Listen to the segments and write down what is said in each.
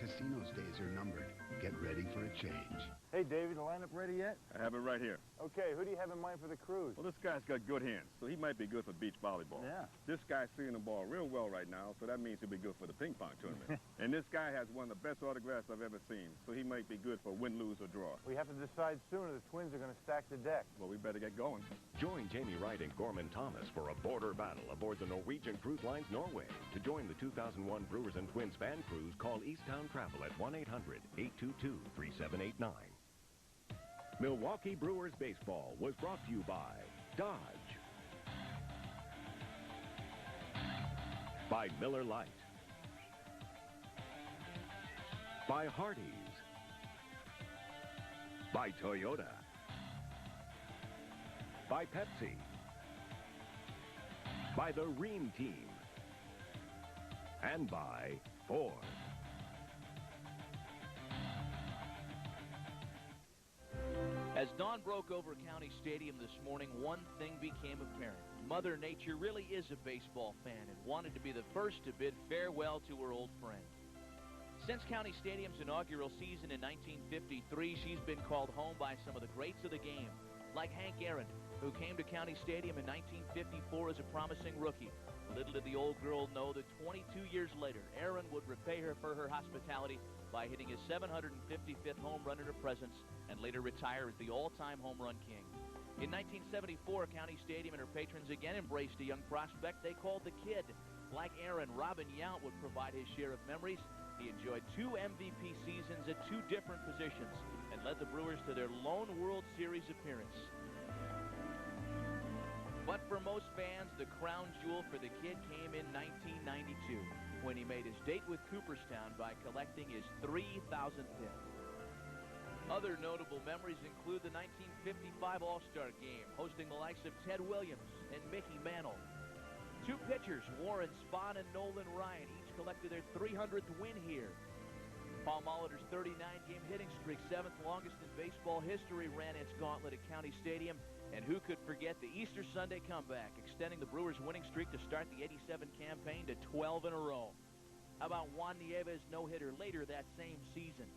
casino's days are numbered. Get ready for a change. Hey, Davey, the lineup ready yet? I have it right here. Okay, who do you have in mind for the cruise? Well, this guy's got good hands, so he might be good for beach volleyball. Yeah. This guy's seeing the ball real well right now, so that means he'll be good for the ping pong tournament. And this guy has one of the best autographs I've ever seen, so he might be good for win, lose, or draw. We have to decide soon or the Twins are going to stack the deck. Well, we better get going. Join Jamie Wright and Gorman Thomas for a border battle aboard the Norwegian Cruise Lines Norway. To join the 2001 Brewers and Twins fan cruise, call Easttown Travel at 1-800-822-3789. Milwaukee Brewers Baseball was brought to you by Dodge, by Miller Lite, by Hardee's, by Toyota, by Pepsi, by the Ream Team, and by Ford. As dawn broke over County Stadium this morning, one thing became apparent. Mother Nature really is a baseball fan and wanted to be the first to bid farewell to her old friend. Since County Stadium's inaugural season in 1953, she's been called home by some of the greats of the game, like Hank Aaron, who came to County Stadium in 1954 as a promising rookie. Little did the old girl know that 22 years later, Aaron would repay her for her hospitality by hitting his 755th home run in her presence and later retire as the all-time home run king. In 1974, County Stadium and her patrons again embraced a young prospect they called the Kid. Like Aaron, Robin Yount would provide his share of memories. He enjoyed 2 MVP seasons at 2 different positions and led the Brewers to their lone World Series appearance. But for most fans, the crown jewel for the Kid came in 1992 when he made his date with Cooperstown by collecting his 3,000th hit. Other notable memories include the 1955 All-Star Game, hosting the likes of Ted Williams and Mickey Mantle. 2 pitchers, Warren Spahn and Nolan Ryan, each collected their 300th win here. Paul Molitor's 39-game hitting streak, 7th longest in baseball history, ran its gauntlet at County Stadium. And who could forget the Easter Sunday comeback, extending the Brewers' winning streak to start the '87 campaign to 12 in a row. How about Juan Nieves' no-hitter later that same season?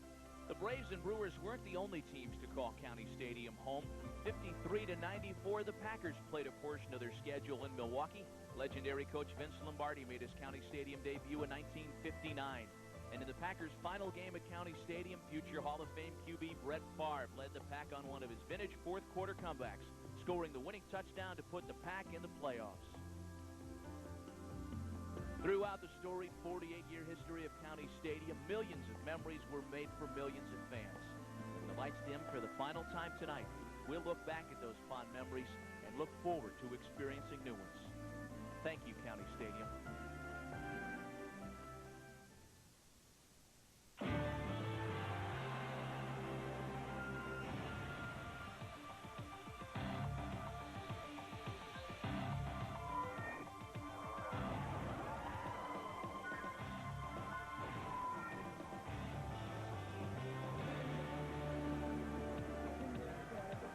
The Braves and Brewers weren't the only teams to call County Stadium home. 53-94, the Packers played a portion of their schedule in Milwaukee. Legendary coach Vince Lombardi made his County Stadium debut in 1959. And in the Packers' final game at County Stadium, future Hall of Fame QB Brett Favre led the Pack on one of his vintage fourth-quarter comebacks, scoring the winning touchdown to put the Pack in the playoffs. Throughout the storied 48-year history of County Stadium, millions of memories were made for millions of fans. When the lights dim for the final time tonight, we'll look back at those fond memories and look forward to experiencing new ones. Thank you, County Stadium.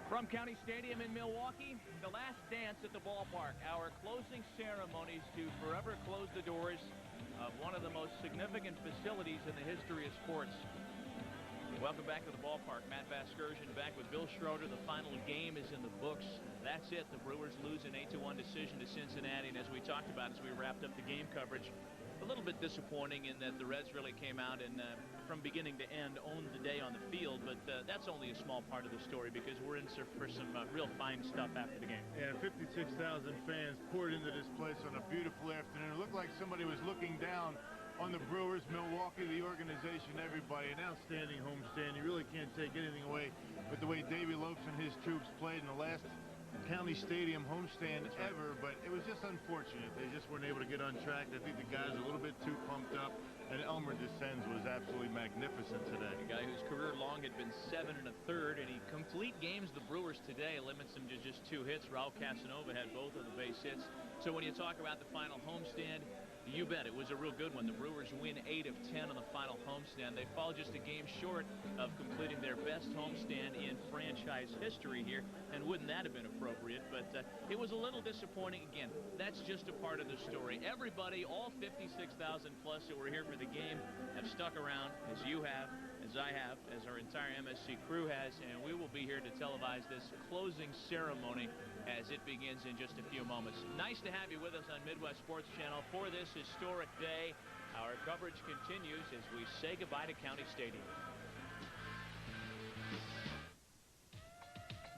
From County Stadium in Milwaukee, the last dance at the ballpark, our closing ceremonies to forever close the doors of one of the most significant facilities in the history of sports. Welcome back to the ballpark. Matt Vasgersian back with Bill Schroeder. The final game is in the books. That's it. The Brewers lose an 8-1 decision to Cincinnati. And as we talked about as we wrapped up the game coverage, a little bit disappointing in that the Reds really came out and from beginning to end owned the day on the field, but that's only a small part of the story because we're in for some real fine stuff after the game. Yeah, 56,000 fans poured into this place on a beautiful afternoon. It looked like somebody was looking down on the Brewers, Milwaukee, the organization, everybody. An outstanding homestand. You really can't take anything away with the way Davey Lopes and his troops played in the last County Stadium homestand ever, but it was just unfortunate. They just weren't able to get on track. I think the guys are a little bit too pumped up, and Elmer Descends was absolutely magnificent today. A guy whose career long had been 7 1/3, and he complete games the Brewers today, limits him to just 2 hits. Raul Casanova had both of the base hits. So when you talk about the final homestand, You bet. It was a real good one. The Brewers win 8 of 10 on the final homestand. They fall just a game short of completing their best homestand in franchise history here, and wouldn't that have been appropriate? But it was a little disappointing. Again, that's just a part of the story. Everybody, all 56,000 plus that were here for the game, have stuck around, as you have, as I have, as our entire MSC crew has, and we will be here to televise this closing ceremony as it begins in just a few moments. Nice to have you with us on Midwest Sports Channel for this historic day. Our coverage continues as we say goodbye to County Stadium.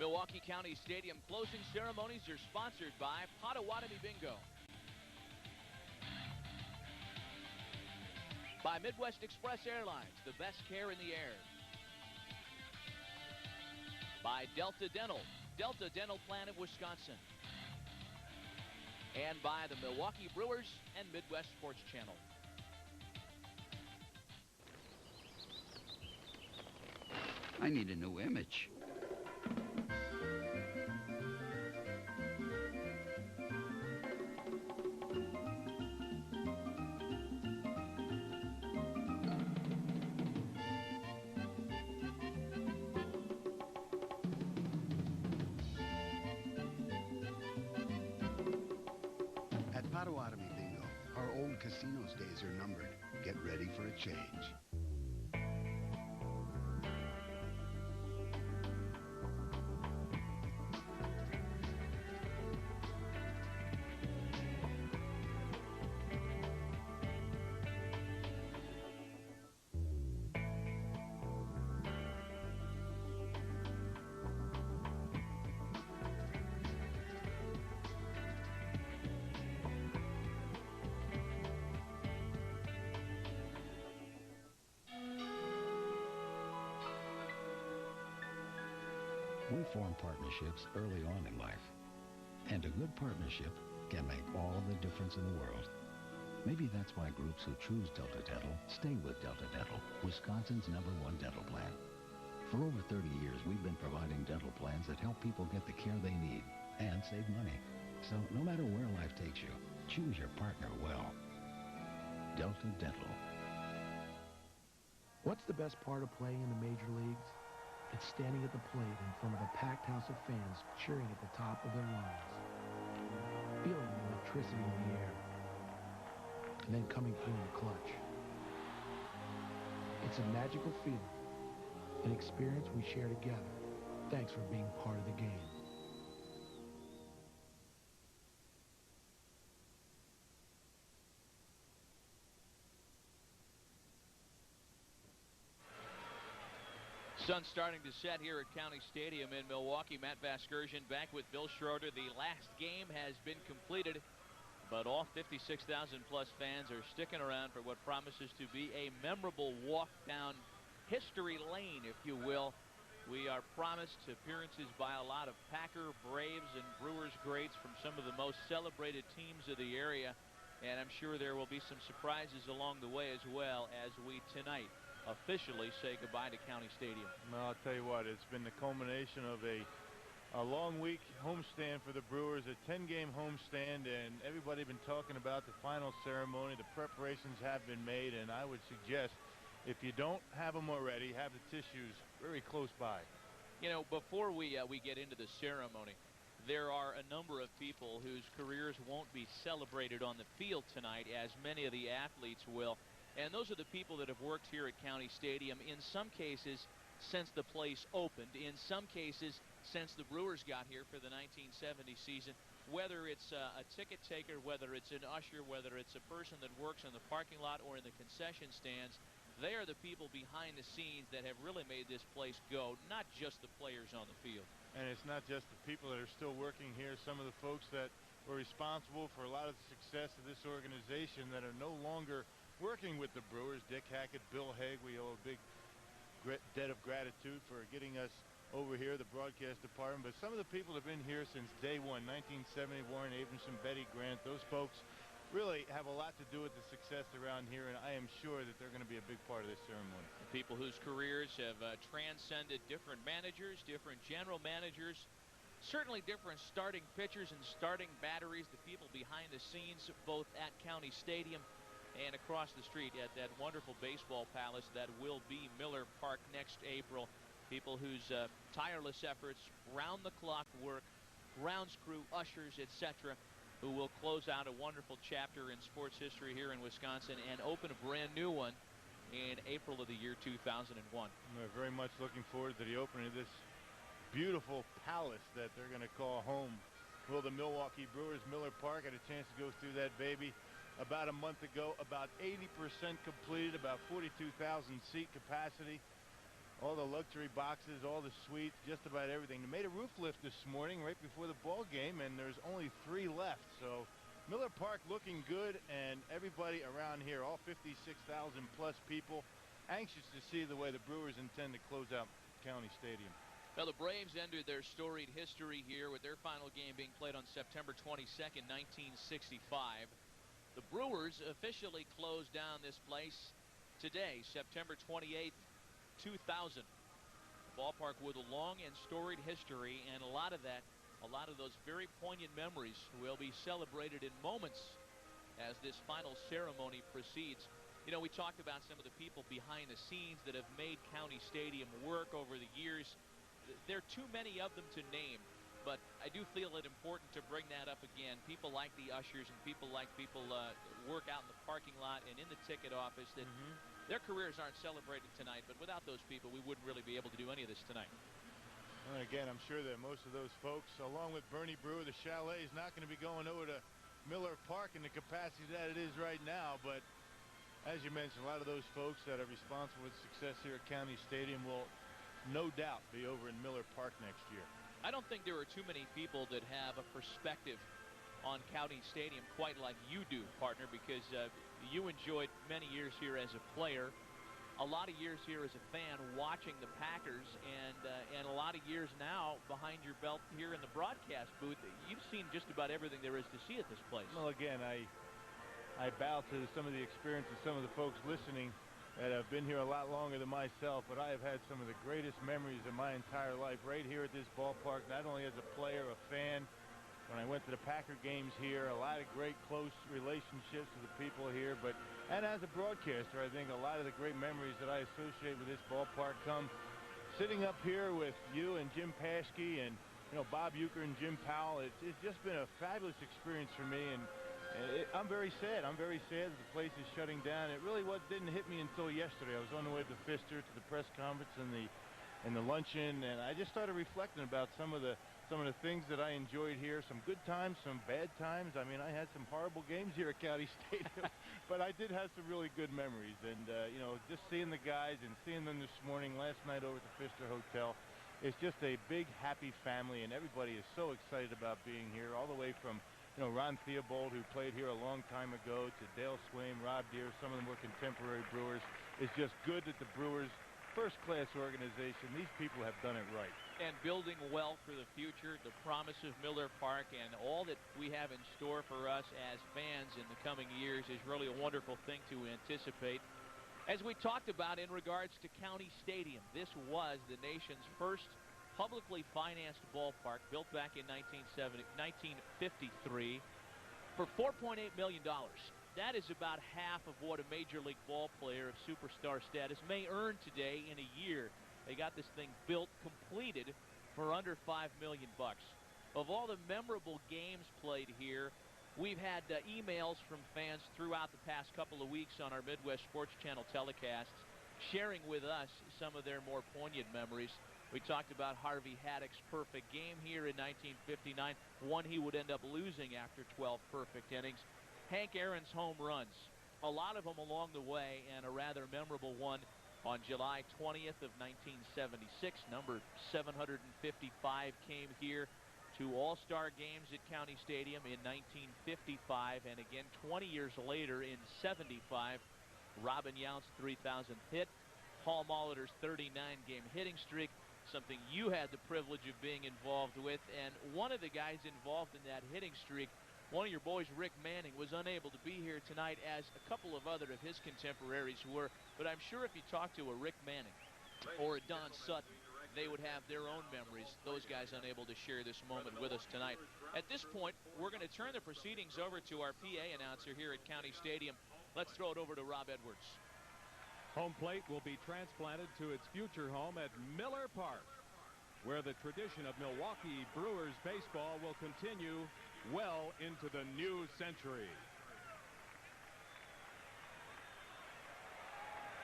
Milwaukee County Stadium closing ceremonies are sponsored by Potawatomi Bingo, by Midwest Express Airlines, the best care in the air, by Delta Dental, Delta Dental Plan of Wisconsin, and by the Milwaukee Brewers and Midwest Sports Channel. I need a new image. Potawatomi Bingo, our old casino's days are numbered. Get ready for a change. We form partnerships early on in life, and a good partnership can make all the difference in the world. Maybe that's why groups who choose Delta Dental stay with Delta Dental, Wisconsin's #1 dental plan. For over 30 years, we've been providing dental plans that help people get the care they need and save money. So no matter where life takes you, choose your partner well. Delta Dental. What's the best part of playing in the major leagues? It's standing at the plate in front of a packed house of fans cheering at the top of their lungs. Feeling the electricity in the air. And then coming through in the clutch. It's a magical feeling. An experience we share together. Thanks for being part of the game. Sun starting to set here at County Stadium in Milwaukee. Matt Vasgersian back with Bill Schroeder. The last game has been completed, but all 56,000 plus fans are sticking around for what promises to be a memorable walk down history lane, if you will. We are promised appearances by a lot of Packer, Braves, and Brewers greats from some of the most celebrated teams of the area, and I'm sure there will be some surprises along the way as well as we tonight officially say goodbye to County Stadium. Well, I'll tell you what, it's been the culmination of a long week homestand for the Brewers, a 10-game homestand, and everybody been talking about the final ceremony. The preparations have been made, and I would suggest if you don't have them already, have the tissues very close by. You know, before we get into the ceremony, there are a number of people whose careers won't be celebrated on the field tonight, as many of the athletes will. And those are the people that have worked here at County Stadium, in some cases since the place opened, in some cases since the Brewers got here for the 1970 season. Whether it's a ticket taker, whether it's an usher, whether it's a person that works in the parking lot or in the concession stands, they are the people behind the scenes that have really made this place go, not just the players on the field. And it's not just the people that are still working here. Some of the folks that were responsible for a lot of the success of this organization that are no longer working with the Brewers. Dick Hackett, Bill Haig, we owe a big debt of gratitude for getting us over here, the broadcast department. But some of the people have been here since day one, 1970, Warren Abramson, Betty Grant. Those folks really have a lot to do with the success around here, and I am sure that they're going to be a big part of this ceremony. People whose careers have transcended different managers, different general managers, certainly different starting pitchers and starting batteries, the people behind the scenes, both at County Stadium and across the street at that wonderful baseball palace that will be Miller Park next April. People whose tireless efforts, round-the-clock work, grounds crew, ushers, etc., who will close out a wonderful chapter in sports history here in Wisconsin and open a brand new one in April of the year 2001. We're very much looking forward to the opening of this beautiful palace that they're going to call home. Will the Milwaukee Brewers, Miller Park, had a chance to go through that baby about a month ago. About 80% completed, about 42,000 seat capacity. All the luxury boxes, all the suites, just about everything. They made a roof lift this morning right before the ball game, and there's only 3 left. So Miller Park looking good, and everybody around here, all 56,000 plus people, anxious to see the way the Brewers intend to close out County Stadium. Well, the Braves ended their storied history here with their final game being played on September 22nd, 1965. The Brewers officially closed down this place today, September 28th, 2000. The ballpark with a long and storied history, and a lot of those very poignant memories will be celebrated in moments as this final ceremony proceeds. You know, we talked about some of the people behind the scenes that have made County Stadium work over the years. There are too many of them to name, but I do feel it important to bring that up again. People like the ushers and people work out in the parking lot and in the ticket office that their careers aren't celebrated tonight, but without those people, we wouldn't really be able to do any of this tonight. And again, I'm sure that most of those folks, along with Bernie Brewer, the chalet is not going to be going over to Miller Park in the capacity that it is right now, but as you mentioned, a lot of those folks that are responsible for the success here at County Stadium will no doubt be over in Miller Park next year. I don't think there are too many people that have a perspective on County Stadium quite like you do, partner, because you enjoyed many years here as a player, a lot of years here as a fan watching the Packers, and a lot of years now behind your belt here in the broadcast booth. You've seen just about everything there is to see at this place. Well, again, I bow to some of the experience of some of the folks listening that have been here a lot longer than myself, but I have had some of the greatest memories of my entire life right here at this ballpark, not only as a player, a fan, when I went to the Packer games here, a lot of great close relationships with the people here, and as a broadcaster, I think a lot of the great memories that I associate with this ballpark come sitting up here with you and Jim Paschke and, you know, Bob Uecker and Jim Powell. It's just been a fabulous experience for me, and I'm very sad. I'm very sad that the place is shutting down. It really didn't hit me until yesterday. I was on the way to Pfister to the press conference and the luncheon, and I just started reflecting about some of the things that I enjoyed here. Some good times, some bad times. I mean, I had some horrible games here at County Stadium, but I did have some really good memories. And you know, just seeing the guys and seeing them this morning, last night over at the Pfister Hotel, it's just a big happy family, and everybody is so excited about being here, all the way from, you know, Ron Theobald, who played here a long time ago, to Dale Swaim, Rob Deere, some of them were contemporary Brewers. It's just good that the Brewers, first-class organization, these people have done it right. And building well for the future, the promise of Miller Park, and all that we have in store for us as fans in the coming years is really a wonderful thing to anticipate. As we talked about in regards to County Stadium, this was the nation's first publicly financed ballpark, built back in 1953 for $4.8 million. That is about half of what a major league ball player of superstar status may earn today in a year. They got this thing built, completed for under $5 million. Of all the memorable games played here, we've had emails from fans throughout the past couple of weeks on our Midwest Sports Channel telecasts, sharing with us some of their more poignant memories. We talked about Harvey Haddock's perfect game here in 1959, one he would end up losing after 12 perfect innings. Hank Aaron's home runs, a lot of them along the way, and a rather memorable one on July 20th of 1976. Number 755 came here to All-Star games at County Stadium in 1955, and again 20 years later in 75, Robin Yount's 3,000th hit, Paul Molitor's 39-game hitting streak, something you had the privilege of being involved with. And one of the guys involved in that hitting streak, one of your boys, Rick Manning, was unable to be here tonight, as a couple of other of his contemporaries were. But I'm sure if you talk to a Rick Manning or a Don Sutton, they would have their own memories, those guys unable to share this moment with us tonight. At this point, we're going to turn the proceedings over to our PA announcer here at County Stadium. Let's throw it over to Rob Edwards. Home plate will be transplanted to its future home at Miller Park, where the tradition of Milwaukee Brewers baseball will continue well into the new century.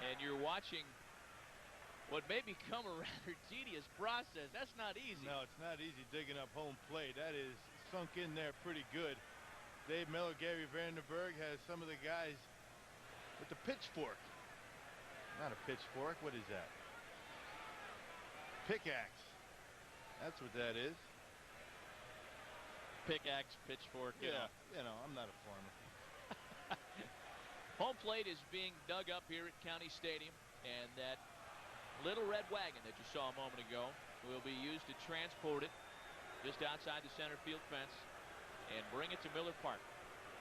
And you're watching what may become a rather tedious process. That's not easy. No, it's not easy digging up home plate. That is sunk in there pretty good. Dave Miller, Gary Vanderberg has some of the guys with the pitchfork. Not a pitchfork. What is that? Pickaxe. That's what that is. Pickaxe, pitchfork. Yeah, you know, I'm not a farmer. Home plate is being dug up here at County Stadium, and that little red wagon that you saw a moment ago will be used to transport it just outside the center field fence and bring it to Miller Park,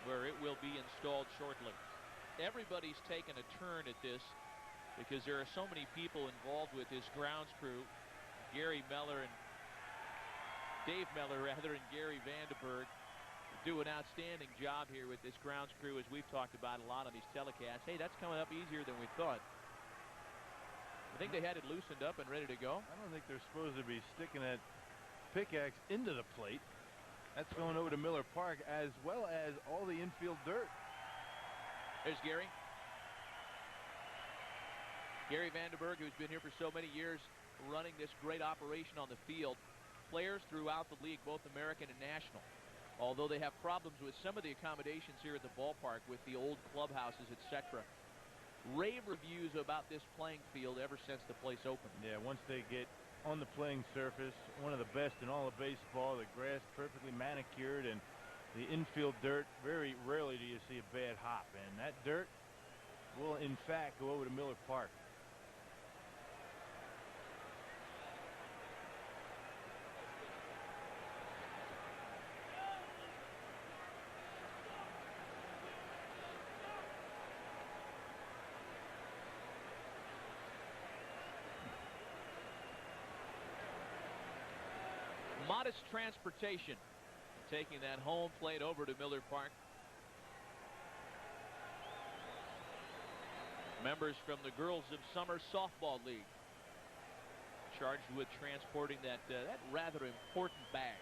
where it will be installed shortly. Everybody's taken a turn at this because there are so many people involved with this grounds crew. Gary Miller and Dave Miller, rather, and Gary Vanderberg do an outstanding job here with this grounds crew, as we've talked about a lot on these telecasts. Hey, that's coming up easier than we thought. I think they had it loosened up and ready to go. I don't think they're supposed to be sticking that pickaxe into the plate. That's going over to Miller Park, as well as all the infield dirt. There's Gary. Gary Vanderberg, who's been here for so many years running this great operation on the field. Players throughout the league, both American and national. Although they have problems with some of the accommodations here at the ballpark with the old clubhouses, etc. Rave reviews about this playing field ever since the place opened. Yeah, once they get on the playing surface, one of the best in all of baseball. The grass perfectly manicured, and the infield dirt, very rarely do you see a bad hop. And that dirt will, in fact, go over to Miller Park. Modest transportation, taking that home plate over to Miller Park. Members from the Girls of Summer Softball League charged with transporting that rather important bag.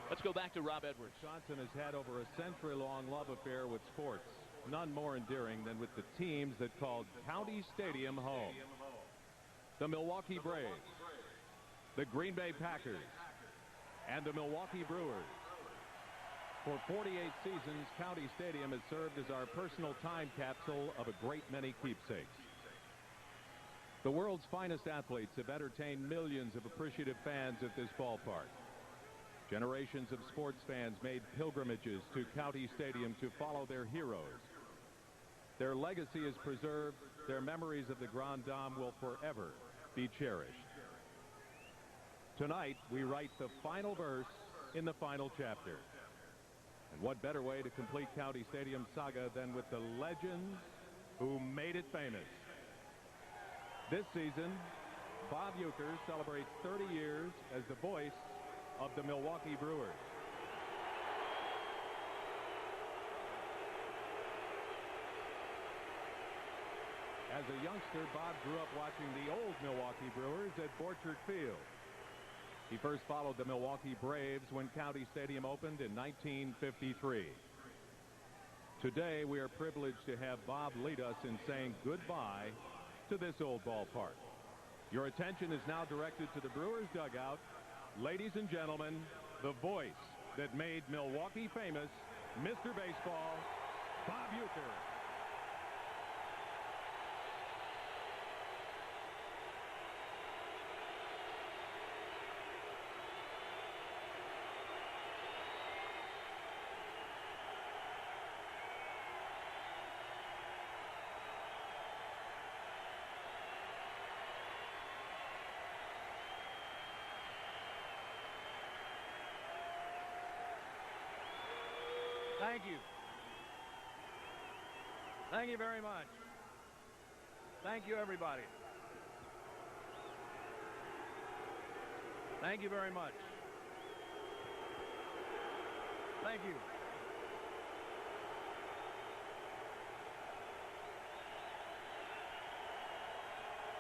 Let's go back to Rob Edwards. Johnson has had over a century-long love affair with sports, none more endearing than with the teams that called County Stadium home. The Milwaukee Braves, the Green Bay Packers, and the Milwaukee Brewers. For 48 seasons, County Stadium has served as our personal time capsule of a great many keepsakes. The world's finest athletes have entertained millions of appreciative fans at this ballpark. Generations of sports fans made pilgrimages to County Stadium to follow their heroes. Their legacy is preserved. Their memories of the Grand Dame will forever be cherished. Tonight, we write the final verse in the final chapter. And what better way to complete County Stadium saga than with the legends who made it famous? This season, Bob Uecker celebrates 30 years as the voice of the Milwaukee Brewers. As a youngster, Bob grew up watching the old Milwaukee Brewers at Borchert Field. He first followed the Milwaukee Braves when County Stadium opened in 1953. Today, we are privileged to have Bob lead us in saying goodbye to this old ballpark. Your attention is now directed to the Brewers dugout. Ladies and gentlemen, the voice that made Milwaukee famous, Mr. Baseball, Bob Uecker. Thank you. Thank you very much. Thank you, everybody. Thank you very much. Thank you.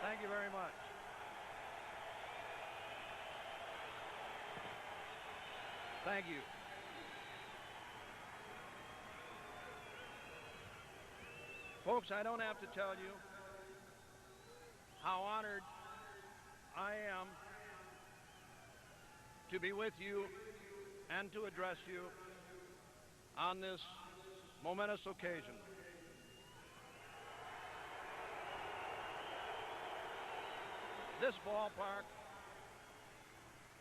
Thank you very much. Thank you. Folks, I don't have to tell you how honored I am to be with you and to address you on this momentous occasion. This ballpark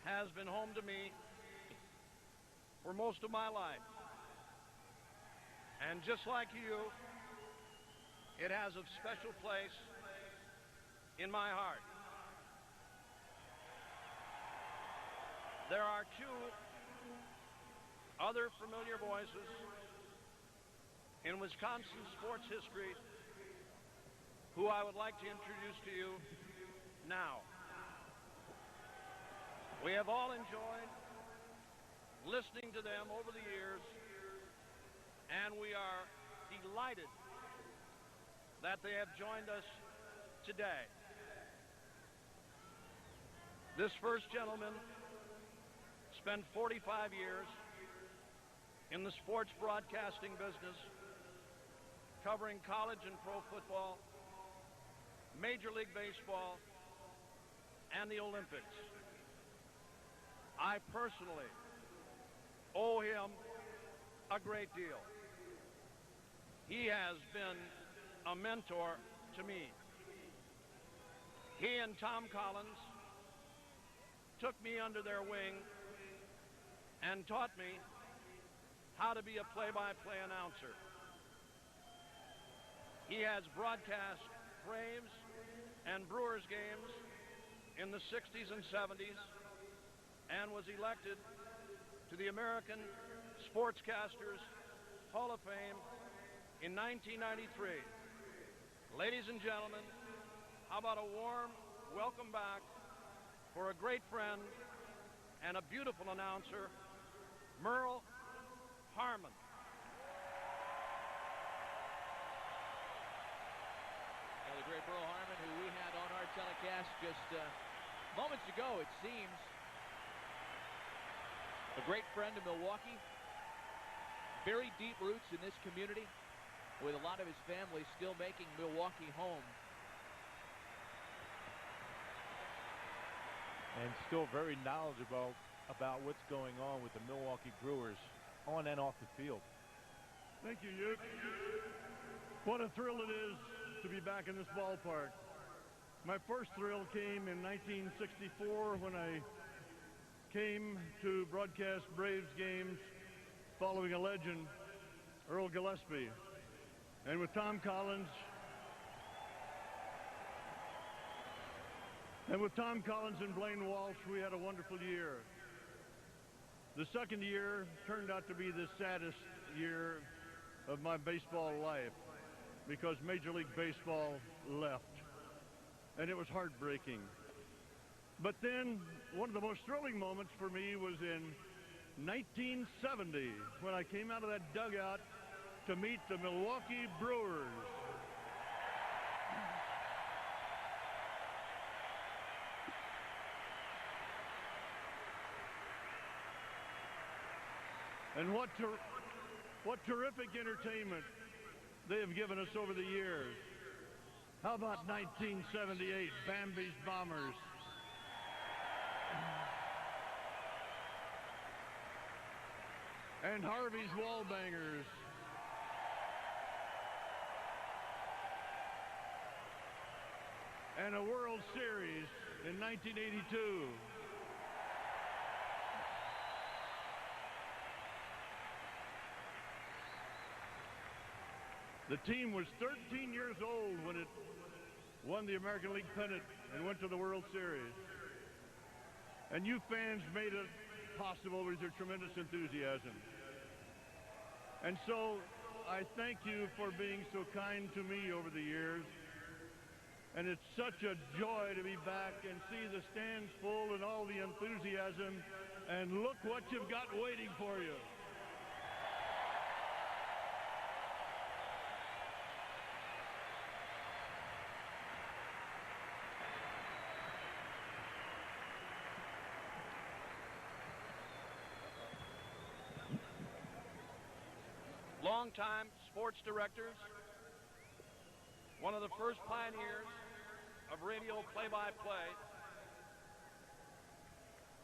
has been home to me for most of my life. And just like you, it has a special place in my heart. There are two other familiar voices in Wisconsin sports history who I would like to introduce to you now. We have all enjoyed listening to them over the years, and we are delighted that they have joined us today. This first gentleman spent 45 years in the sports broadcasting business, covering college and pro football, Major League Baseball, and the Olympics. I personally owe him a great deal. He has been a mentor to me. He and Tom Collins took me under their wing and taught me how to be a play-by-play announcer. He has broadcast Braves and Brewers games in the 60s and 70s and was elected to the American Sportscasters Hall of Fame in 1993. Ladies and gentlemen, how about a warm welcome back for a great friend and a beautiful announcer, Merle Harmon. Yeah, the great Merle Harmon, who we had on our telecast just moments ago, it seems. A great friend of Milwaukee, very deep roots in this community, with a lot of his family still making Milwaukee home. And still very knowledgeable about what's going on with the Milwaukee Brewers on and off the field. Thank you, Uke. What a thrill it is to be back in this ballpark. My first thrill came in 1964 when I came to broadcast Braves games following a legend, Earl Gillespie. And with Tom Collins, and Blaine Walsh, we had a wonderful year. The second year turned out to be the saddest year of my baseball life because Major League Baseball left, and it was heartbreaking. But then one of the most thrilling moments for me was in 1970 when I came out of that dugout to meet the Milwaukee Brewers. And what terrific entertainment they have given us over the years. How about 1978, Bambi's Bombers? And Harvey's Wallbangers. And a World Series in 1982. The team was 13 years old when it won the American League pennant and went to the World Series. And you fans made it possible with your tremendous enthusiasm. And so I thank you for being so kind to me over the years. And it's such a joy to be back and see the stands full and all the enthusiasm. And look what you've got waiting for you. Longtime sports directors, one of the first pioneers of radio play-by-play.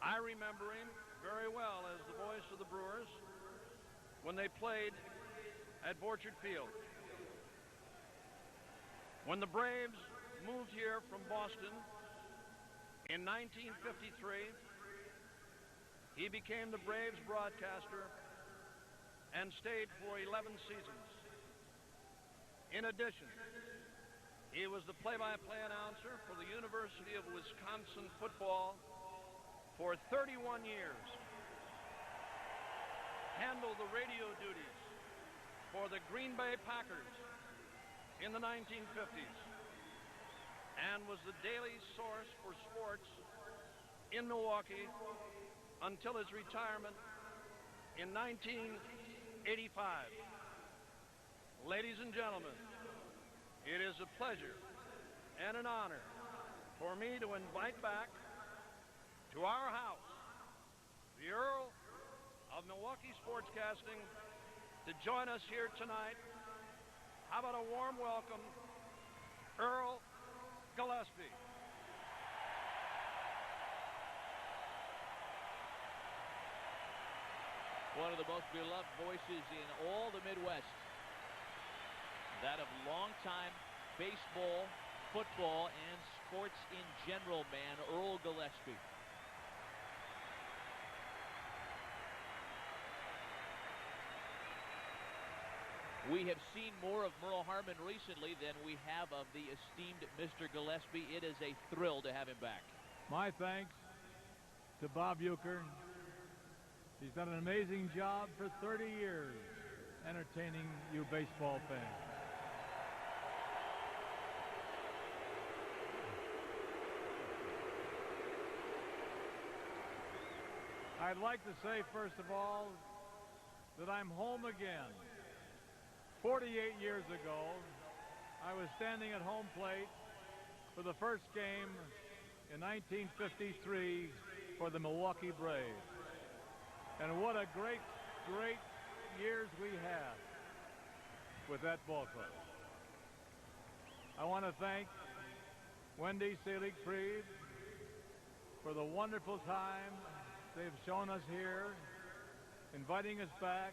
I remember him very well as the voice of the Brewers when they played at Borchard Field. When the Braves moved here from Boston in 1953, he became the Braves broadcaster and stayed for 11 seasons. In addition, he was the play-by-play announcer for the University of Wisconsin football for 31 years, handled the radio duties for the Greenbay Packers in the 1950s, and was the daily source for sports in Milwaukee until his retirement in 1985. Ladies and gentlemen, it is a pleasure and an honor for me to invite back to our house the Earl of Milwaukee Sportscasting to join us here tonight. How about a warm welcome, Earl Gillespie. One of the most beloved voices in all the Midwest. That of longtime baseball, football, and sports in general man, Earl Gillespie. We have seen more of Merle Harmon recently than we have of the esteemed Mr. Gillespie. It is a thrill to have him back. My thanks to Bob Euchre. He's done an amazing job for 30 years entertaining you baseball fans. I'd like to say, first of all, that I'm home again. 48 years ago, I was standing at home plate for the first game in 1953 for the Milwaukee Braves. And what a great, great years we had with that ball club. I want to thank Wendy Selig-Fried for the wonderful time they've shown us here, inviting us back,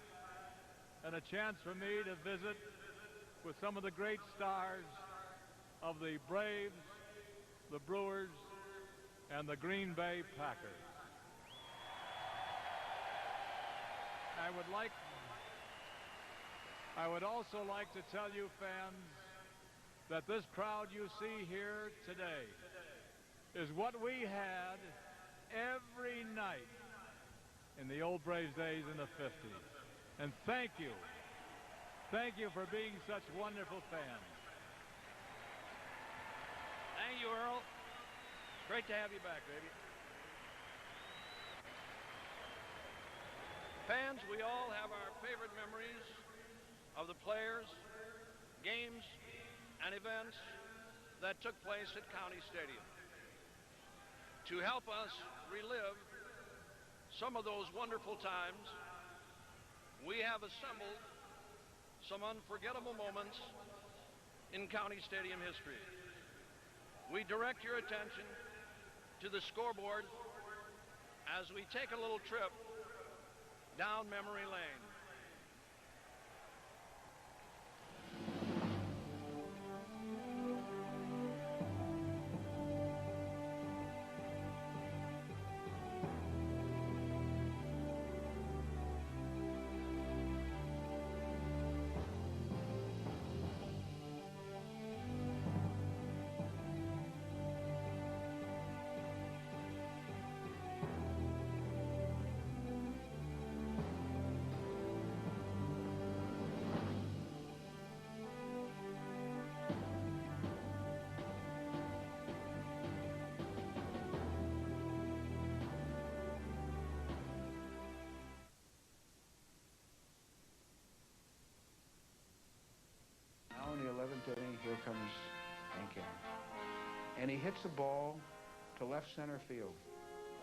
and a chance for me to visit with some of the great stars of the Braves, the Brewers, and the Green Bay Packers. I would also like to tell you, fans, that this crowd you see here today is what we had every night in the old Braves days in the 50s. And thank you. Thank you for being such wonderful fans. Thank you, Earl. Great to have you back, baby. Fans, we all have our favorite memories of the players, games, and events that took place at County Stadium. To help us relive some of those wonderful times, we have assembled some unforgettable moments in County Stadium history. We direct your attention to the scoreboard as we take a little trip down memory lane. comes Hank Aaron. And he hits the ball to left center field.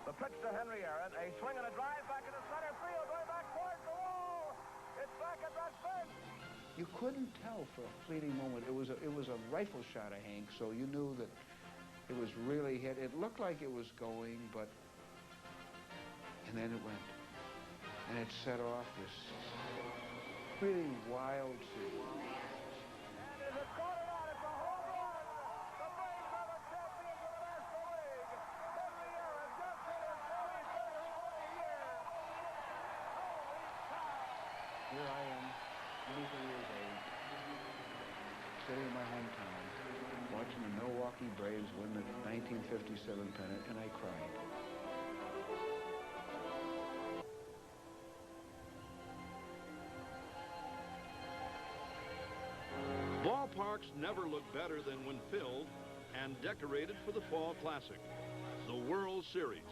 The pitch to Henry Aaron, a swing and a drive back into center field, going back towards the wall. It's back at that fence. You couldn't tell for a fleeting moment. It was a rifle shot of Hank, so you knew that it was really hit. It looked like it was going, but... And then it went. And it set off this really wild scene. Here I am, 23 years old, sitting in my hometown, watching the Milwaukee Braves win the 1957 pennant, and I cried. Ballparks never look better than when filled and decorated for the Fall Classic, the World Series.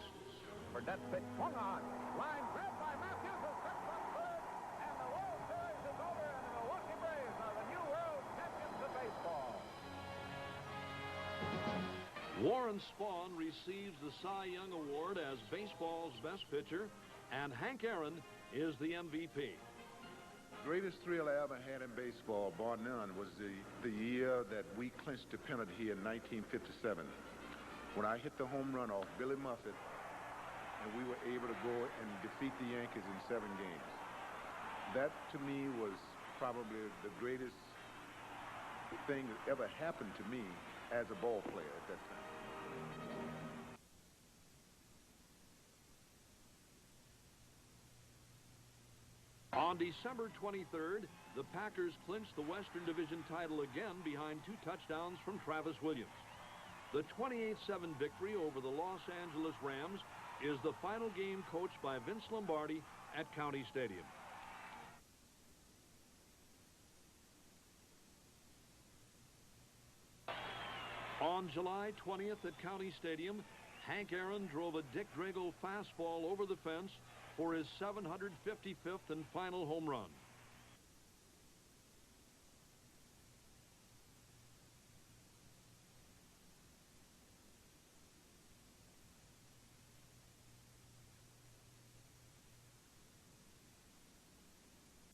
Burnett pitch swung on, line grabbed by Matthews, who steps on third, and the World Series is over, and the Milwaukee Braves are the new world champions of baseball. Warren Spahn receives the Cy Young Award as baseball's best pitcher, and Hank Aaron is the MVP. Greatest thrill I ever had in baseball, bar none, was the year that we clinched the pennant here in 1957. When I hit the home run off Billy Muffet, and we were able to go and defeat the Yankees in 7 games. That, to me, was probably the greatest thing that ever happened to me as a ball player at that time. On December 23rd, the Packers clinched the Western Division title again behind 2 touchdowns from Travis Williams. The 28-7 victory over the Los Angeles Rams is the final game coached by Vince Lombardi at County Stadium. On July 20th at County Stadium, Hank Aaron drove a Dick Drago fastball over the fence for his 755th and final home run.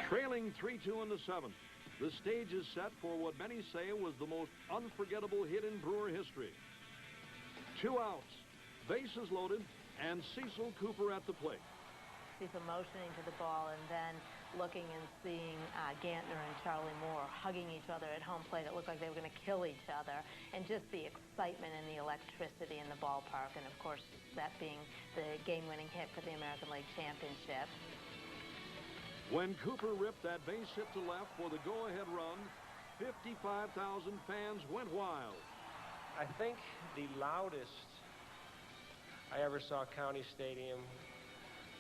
Trailing 3-2 in the 7th, the stage is set for what many say was the most unforgettable hit in Brewer history. 2 outs, bases loaded, and Cecil Cooper at the plate. Cecil motioning to the ball and then looking and seeing Gantner and Charlie Moore hugging each other at home plate. It looked like they were going to kill each other. And just the excitement and the electricity in the ballpark. And, of course, that being the game-winning hit for the American League Championship. When Cooper ripped that base hit to left for the go-ahead run, 55,000 fans went wild. I think the loudest I ever saw County Stadium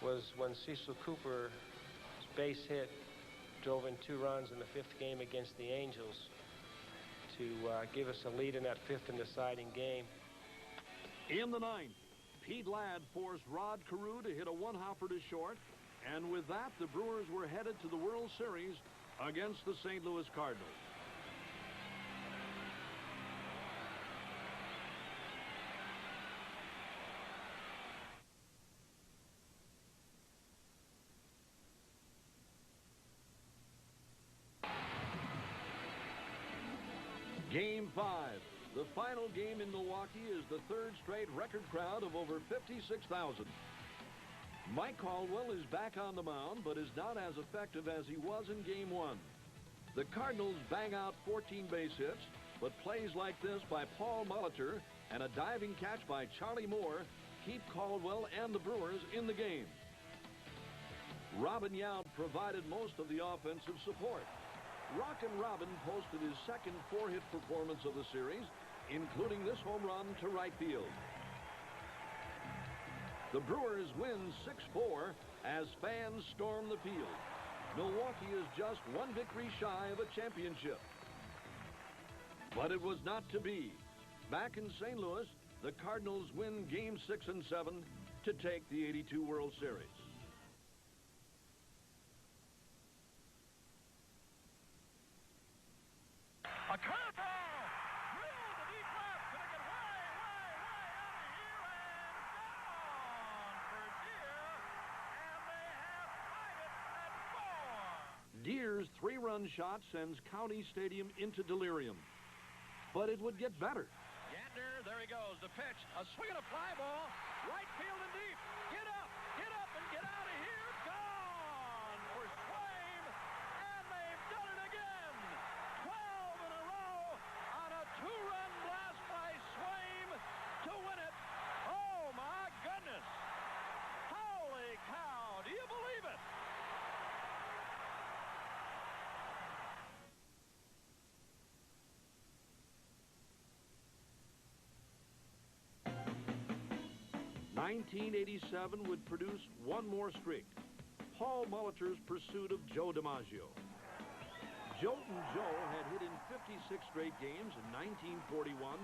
was when Cecil Cooper's base hit drove in 2 runs in the 5th game against the Angels to give us a lead in that 5th and deciding game. In the 9th, Pete Ladd forced Rod Carew to hit a one-hopper to short, and with that, the Brewers were headed to the World Series against the St. Louis Cardinals. Game 5. The final game in Milwaukee is the 3rd straight record crowd of over 56,000. Mike Caldwell is back on the mound, but is not as effective as he was in Game 1. The Cardinals bang out 14 base hits, but plays like this by Paul Molitor and a diving catch by Charlie Moore keep Caldwell and the Brewers in the game. Robin Yount provided most of the offensive support. Rockin' Robin posted his second 4-hit performance of the series, including this home run to right field. The Brewers win 6-4 as fans storm the field. Milwaukee is just 1 victory shy of a championship. But it was not to be. Back in St. Louis, the Cardinals win Game 6 and 7 to take the '82 World Series. A curveball! Deer's 3-run shot sends County Stadium into delirium. But it would get better. Gantner, there he goes. The pitch, a swing and a fly ball. Right field and deep. Get up and get out of here. Gone for Swaim. And they've done it again. 12 in a row on a 2-run blast by Swaim to win it. Oh, my goodness. Holy cow. Do you believe it? '87 would produce one more streak, Paul Molitor's pursuit of Joe DiMaggio. Joltin' Joe had hit in 56 straight games in 1941,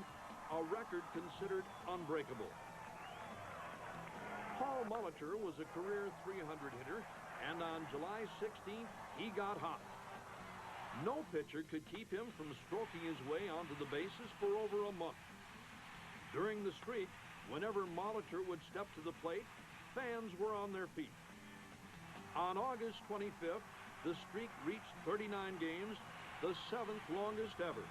a record considered unbreakable. Paul Molitor was a career 300 hitter, and on July 16th, he got hot. No pitcher could keep him from stroking his way onto the bases for over a month. During the streak, whenever Molitor would step to the plate, fans were on their feet. On August 25th, the streak reached 39 games, the 7th longest ever.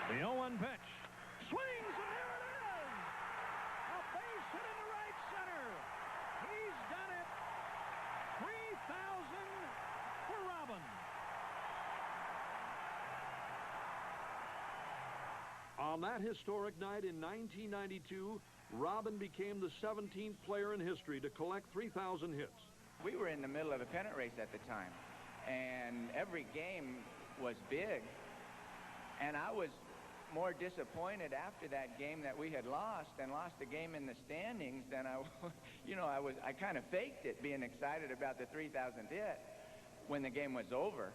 The 0-1 pitch. Swings, and there it is! A base hit into right center. He's done it. 3,000 for Robin. On that historic night in 1992, Robin became the 17th player in history to collect 3,000 hits. We were in the middle of a pennant race at the time, and every game was big. And I was more disappointed after that game that we had lost and lost the game in the standings than I kind of faked it, being excited about the 3,000th hit when the game was over.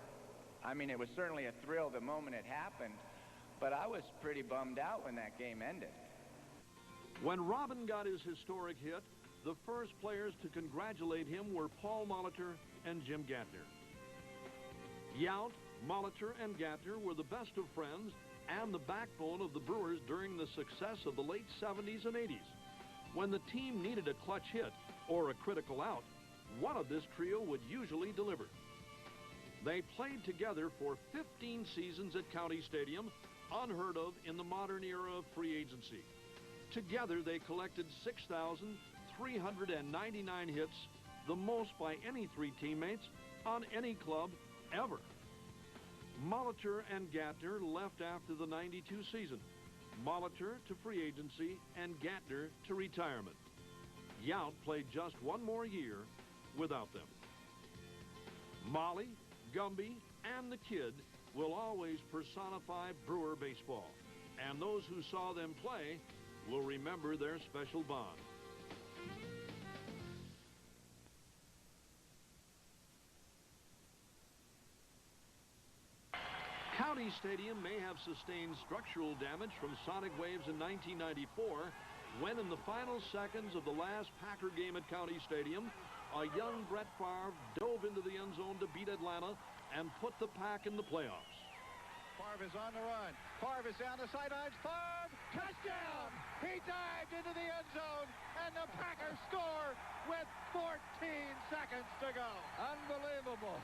I mean, it was certainly a thrill the moment it happened, but I was pretty bummed out when that game ended. When Robin got his historic hit, the first players to congratulate him were Paul Molitor and Jim Gantner. Yount, Molitor, and Gantner were the best of friends and the backbone of the Brewers during the success of the late 70s and 80s. When the team needed a clutch hit or a critical out, one of this trio would usually deliver. They played together for 15 seasons at County Stadium, unheard of in the modern era of free agency. Together, they collected 6,399 hits, the most by any three teammates on any club ever. Molitor and Gantner left after the '92 season. Molitor to free agency and Gantner to retirement. Yount played just one more year without them. Molly, Gumby, and the Kid will always personify Brewer baseball, and those who saw them play will remember their special bond. County Stadium may have sustained structural damage from sonic waves in 1994 when, in the final seconds of the last Packer game at County Stadium, a young Brett Favre dove into the end zone to beat Atlanta and put the Pack in the playoffs. Favre is on the run. Favre is down the sidelines. Favre, touchdown! He dived into the end zone, and the Packers score with 14 seconds to go. Unbelievable.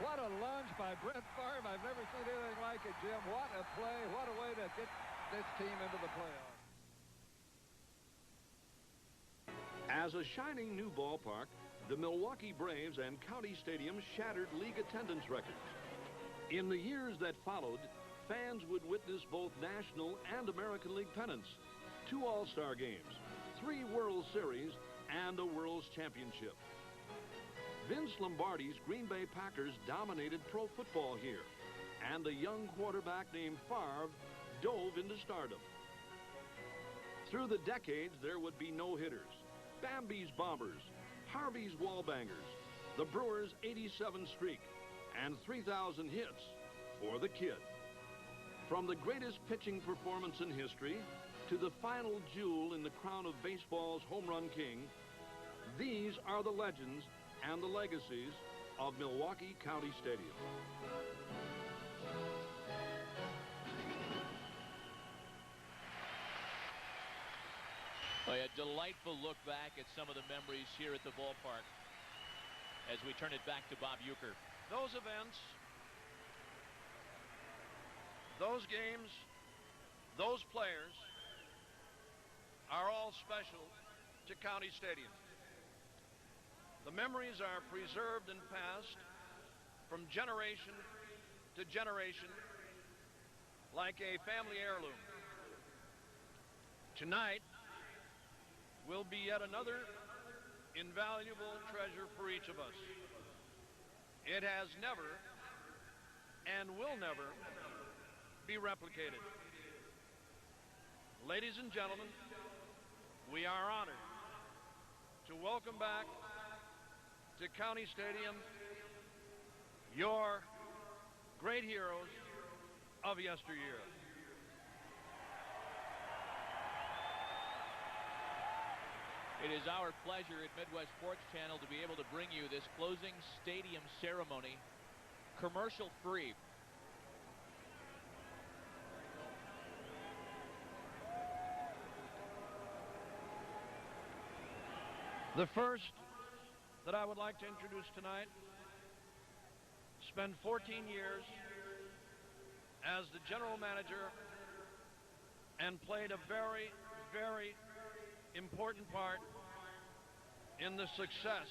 What a lunge by Brett Favre. I've never seen anything like it, Jim. What a play. What a way to get this team into the playoffs. As a shining new ballpark, the Milwaukee Braves and County Stadium shattered league attendance records. In the years that followed, fans would witness both National and American League pennants, 2 All-Star games, 3 World Series, and a World's Championship. Vince Lombardi's Green Bay Packers dominated pro football here, and a young quarterback named Favre dove into stardom. Through the decades, there would be no-hitters, Bambi's Bombers, Harvey's Wallbangers, the Brewers' 87 streak, and 3,000 hits for the Kid. From the greatest pitching performance in history to the final jewel in the crown of baseball's home run king, these are the legends and the legacies of Milwaukee County Stadium. A delightful look back at some of the memories here at the ballpark as we turn it back to Bob Uecker. Those events, those games, those players are all special to County Stadium. The memories are preserved and passed from generation to generation like a family heirloom. Tonight will be yet another invaluable treasure for each of us. It has never and will never be replicated. Ladies and gentlemen, we are honored to welcome back to County Stadium your great heroes of yesteryear. It is our pleasure at Midwest Sports Channel to be able to bring you this closing stadium ceremony commercial-free. The first that I would like to introduce tonight spent 14 years as the general manager and played a very, very important part in the success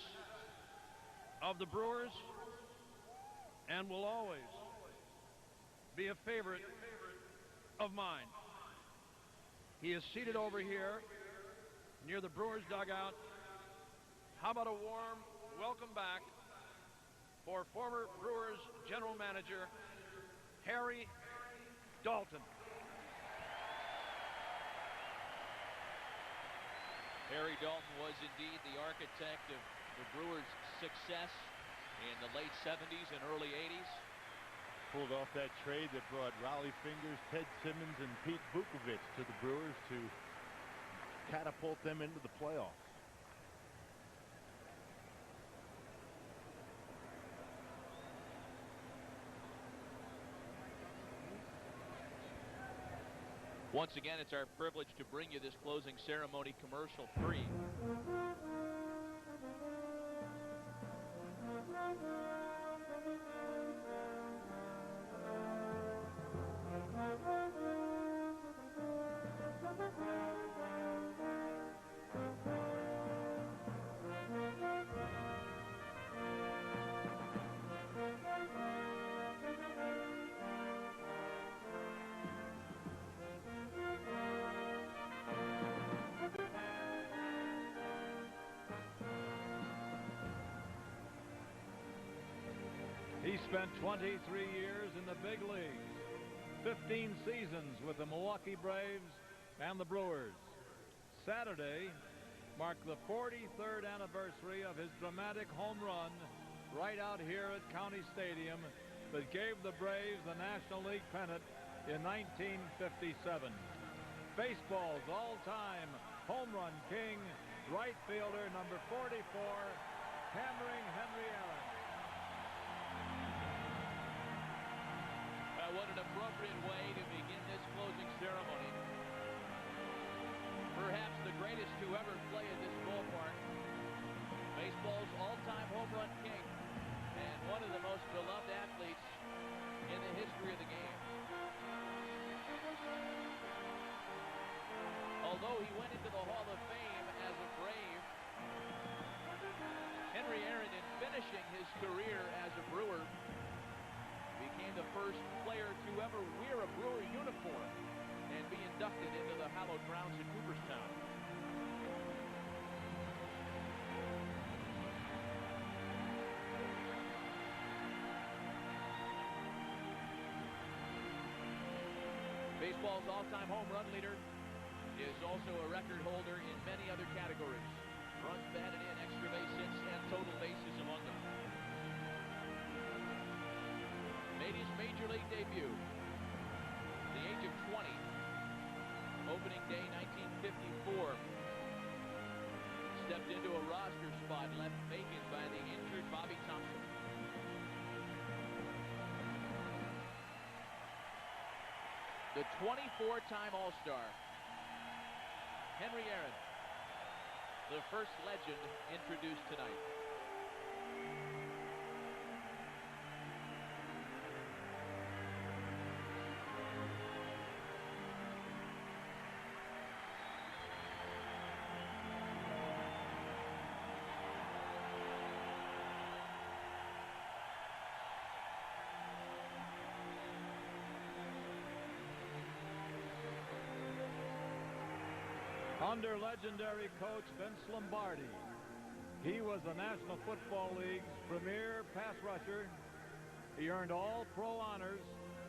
of the Brewers and will always be a favorite of mine. He is seated over here near the Brewers dugout. How about a warm welcome back for former Brewers general manager Harry Dalton. Harry Dalton was indeed the architect of the Brewers' success in the late 70s and early 80s. Pulled off that trade that brought Rollie Fingers, Ted Simmons, and Pete Vukovich to the Brewers to catapult them into the playoffs. Once again, it's our privilege to bring you this closing ceremony commercial-free. He spent 23 years in the big leagues, 15 seasons with the Milwaukee Braves and the Brewers. Saturday marked the 43rd anniversary of his dramatic home run right out here at County Stadium that gave the Braves the National League pennant in 1957. Baseball's all-time home run king, right fielder number 44, hammering Henry Aaron. What an appropriate way to begin this closing ceremony. Perhaps the greatest to ever play at this ballpark. Baseball's all-time home run king and one of the most beloved athletes in the history of the game. Although he went into the Hall of Fame as a Brave, Henry Aaron, in finishing his career as a Brewer, became the first player to ever wear a Brewer uniform and be inducted into the hallowed grounds in Cooperstown. Baseball's all-time home run leader is also a record holder in many other categories. Runs batted in, extra base hits, and total bases among them. Made his major league debut at the age of 20. Opening day 1954. Stepped into a roster spot left vacant by the injured Bobby Thompson. The 24-time All-Star, Henry Aaron. the first legend introduced tonight. Under legendary coach Vince Lombardi, he was the National Football League's premier pass rusher. He earned all pro honors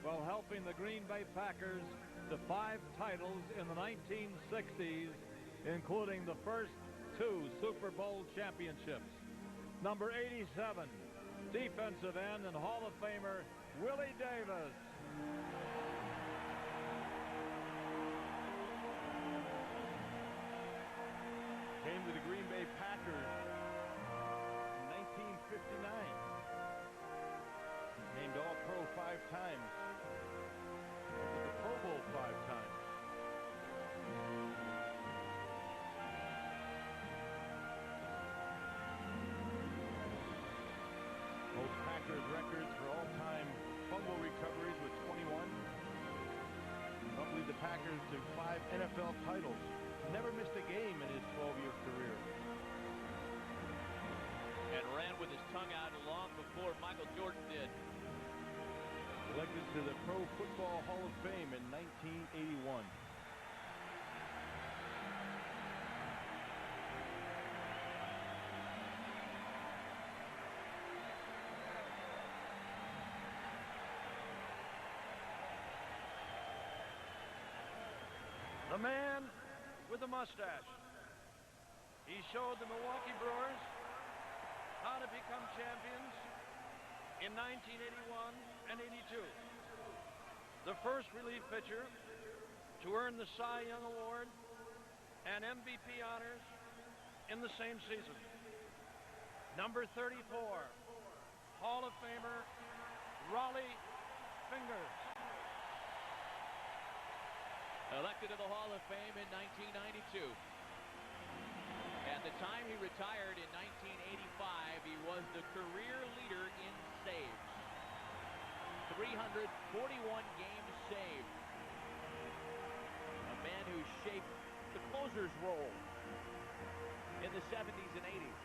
while helping the Green Bay Packers to 5 titles in the 1960s, including the first 2 Super Bowl championships. Number 87, defensive end and Hall of Famer Willie Davis. Came to the Green Bay Packers in 1959. Named All-Pro 5 times. To the Pro Bowl 5 times. Holds Packers records for all-time fumble recoveries with 21. Helped lead the Packers to 5 NFL titles. Never missed a game in his 12-year career. And ran with his tongue out long before Michael Jordan did. Elected to the Pro Football Hall of Fame in 1981. The man with the mustache. He showed the Milwaukee Brewers how to become champions in 1981 and 82. The first relief pitcher to earn the Cy Young Award and MVP honors in the same season. Number 34, Hall of Famer Raleigh Fingers. Elected to the Hall of Fame in 1992. At the time he retired in 1985, he was the career leader in saves. 341 games saved. A man who shaped the closer's role in the 70s and 80s.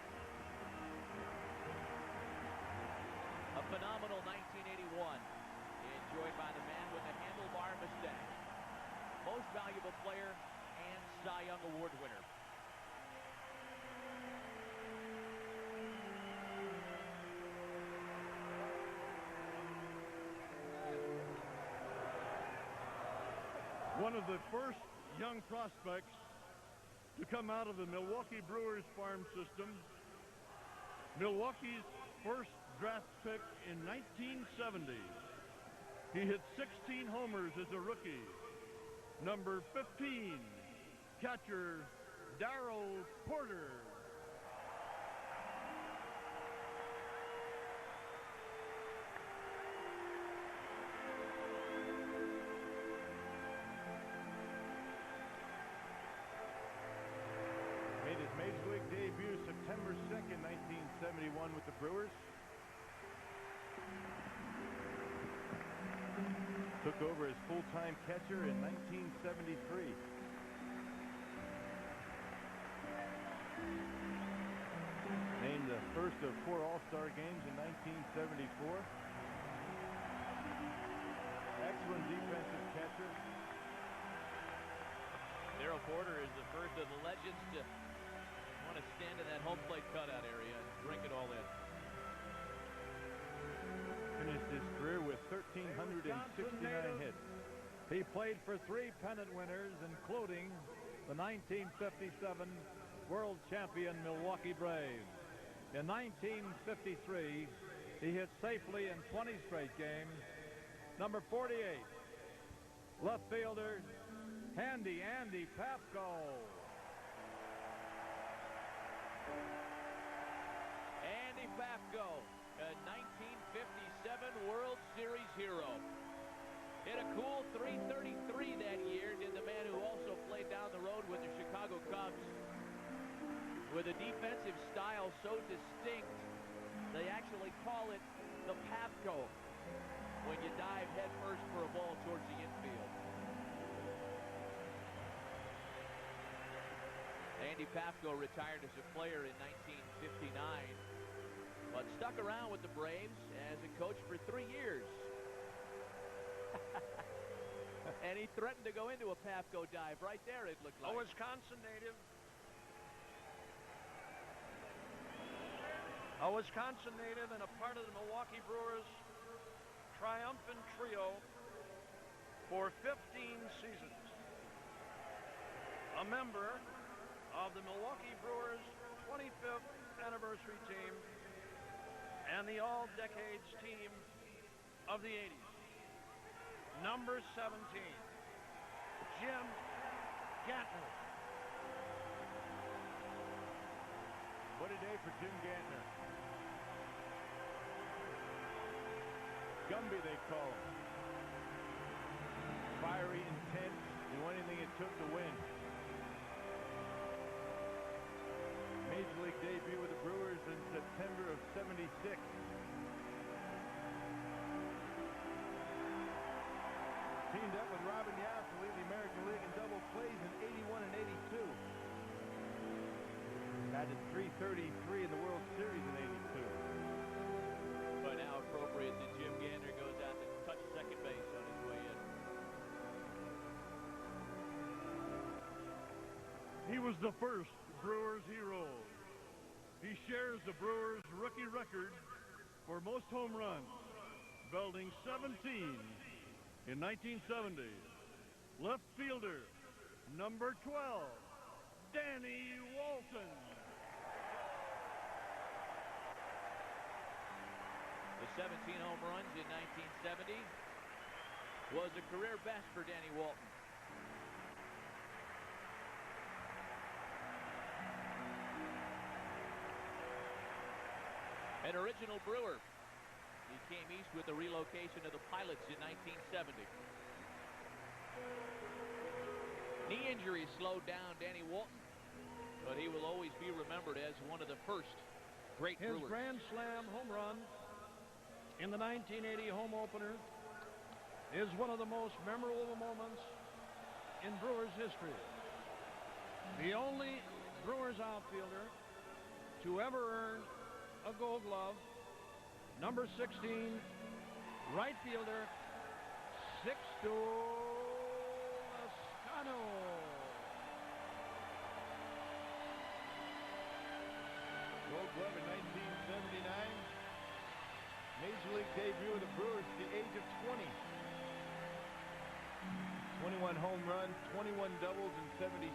A phenomenal 1981, enjoyed by the man with the handlebar mustache. Most valuable player and Cy Young Award winner. One of the first young prospects to come out of the Milwaukee Brewers farm system. Milwaukee's first draft pick in 1970. He hit 16 homers as a rookie. Number 15, catcher Darryl Porter. Made his Major League debut September 2nd, 1971 with the Brewers. Took over as full-time catcher in 1973. Named the first of 4 All-Star games in 1974. Excellent defensive catcher. Darryl Porter is the first of the legends to want to stand in that home plate cutout area and drink it all in. Finished his career with 1,369 hits. He played for 3 pennant winners, including the 1957 world champion Milwaukee Braves. In 1953, he hit safely in 20 straight games. Number 48, left fielder Andy Pafko. Andy Pafko, a 1957 World Series hero. Hit a cool .333 that year, did the man who also played down the road with the Chicago Cubs. with a defensive style so distinct, they actually call it the Pavco when you dive headfirst for a ball towards the infield. Andy Pafko retired as a player in 1959, but stuck around with the Braves as a coach for 3 years. And he threatened to go into a Pafko dive right there, it looked like. A Wisconsin native. A Wisconsin native and a part of the Milwaukee Brewers triumphant trio for 15 seasons. A member of the Milwaukee Brewers 25th anniversary team and the all-decades team of the 80s. Number 17, Jim Gantner. What a day for Jim Gantner. Gumby, they call him. Fiery, intense, do anything it took to win. Major League debut with the Brewers in September of '76. Teamed up with Robin Yount to lead the American League in double plays in '81 and '82. Batted .333 in the World Series in '82. By now appropriate that Jim Gantner goes out to touch second base on his way in. He was the first Brewers hero. He shares the Brewers rookie record for most home runs, belting 17 in 1970. Left fielder, number 12, Danny Walton. The 17 home runs in 1970 was a career best for Danny Walton. An original Brewer. He came east with the relocation of the Pilots in 1970. Knee injuries slowed down Danny Walton, but he will always be remembered as one of the first great His Brewers. Grand Slam home run in the 1980 home opener is one of the most memorable moments in Brewers history. The only Brewers outfielder to ever earn a Gold Glove, number 16, right fielder, Sixto Lascano. Gold Glove in 1979. Major League debut of the Brewers at the age of 20. 21 home runs, 21 doubles in '77.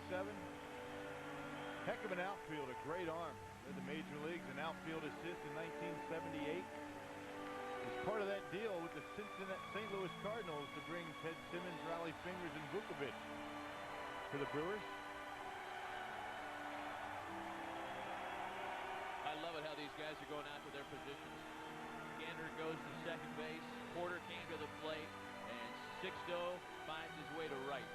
Heck of an outfielder, great arm. Led the major leagues in outfield assist in 1978. As part of that deal with the St. Louis Cardinals to bring Ted Simmons, Raleigh Fingers, and Vukovic to the Brewers. I love it how these guys are going out to their positions. Gander goes to second base, Porter came to the plate, and Sixto finds his way to right.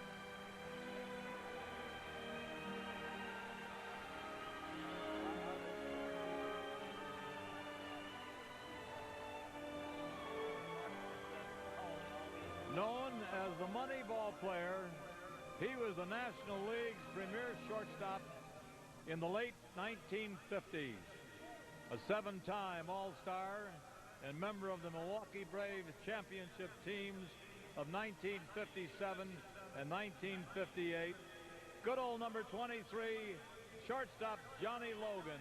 Known as the money ball player, he was the National League's premier shortstop in the late 1950s. A 7-time All-Star and member of the Milwaukee Braves championship teams of 1957 and 1958. Good old number 23, shortstop Johnny Logan.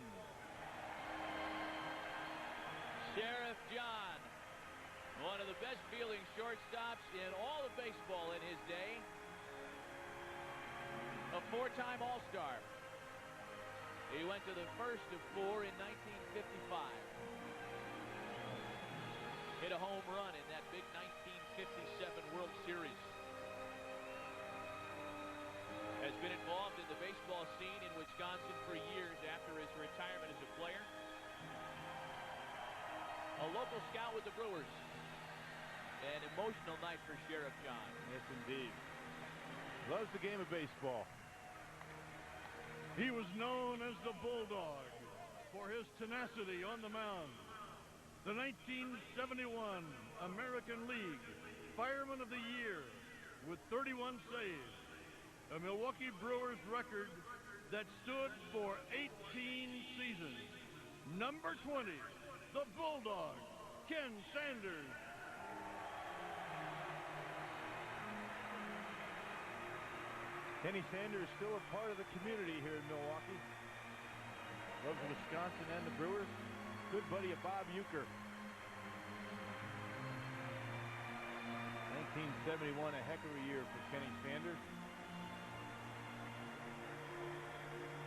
Sheriff John, one of the best fielding shortstops in all of baseball in his day. A 4-time All-Star. He went to the first of 4 in 1955. Hit a home run in that big 1957 World Series. Has been involved in the baseball scene in Wisconsin for years after his retirement as a player. A local scout with the Brewers. An emotional night for Sheriff John. Yes, indeed. Loves the game of baseball. He was known as the Bulldog for his tenacity on the mound. The 1971 American League Fireman of the Year with 31 saves. A Milwaukee Brewers record that stood for 18 seasons. Number 20, the Bulldog, Ken Sanders. Kenny Sanders still a part of the community here in Milwaukee. Loves Wisconsin and the Brewers. Good buddy of Bob Uecker. 1971, a heck of a year for Kenny Sanders.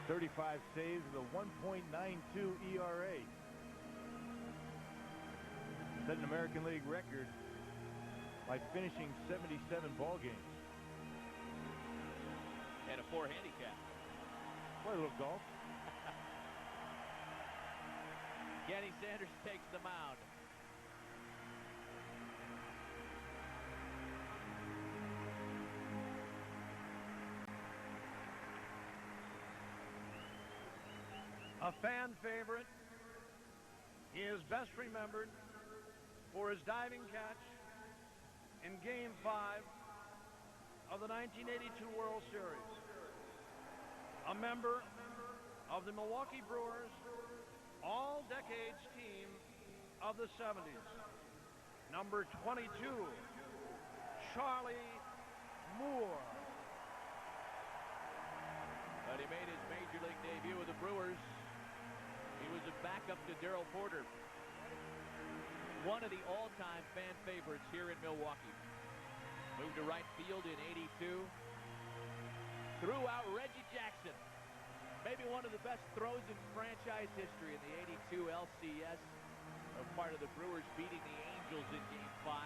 35 saves with a 1.92 ERA. Set an American League record by finishing 77 ball games. And a 4 handicap. Play a little golf. Kenny Sanders takes the mound. A fan favorite. He is best remembered for his diving catch in Game 5 of the 1982 World Series. A member of the Milwaukee Brewers all-decades team of the 70s. Number 22, Charlie Moore. But he made his major league debut with the Brewers. He was a backup to Darrell Porter. One of the all-time fan favorites here in Milwaukee. Moved to right field in '82. Threw out Reggie Jackson. Maybe one of the best throws in franchise history in the '82 LCS. A part of the Brewers beating the Angels in Game 5.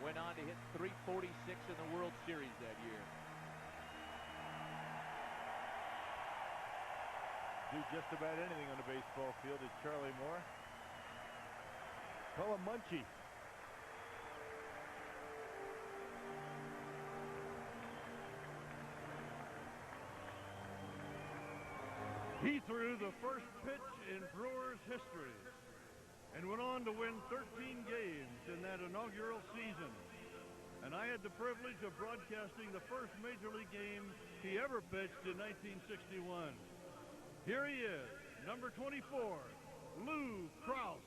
Went on to hit .346 in the World Series that year. Do just about anything on the baseball field is Charlie Moore. Call him Munchie. He threw the first pitch in Brewers history and went on to win 13 games in that inaugural season. And I had the privilege of broadcasting the first Major League game he ever pitched in 1961. Here he is, number 24, Lou Krause.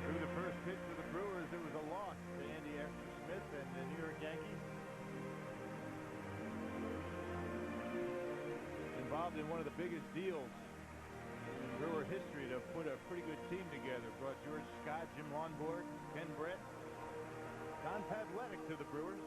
Through the first pitch for the Brewers, it was a loss to Andy Smith and the New York Yankees. Involved in one of the biggest deals in Brewer history to put a pretty good team together. Brought George Scott, Jim Lonborg, Ken Brett, Don Pavletic to the Brewers.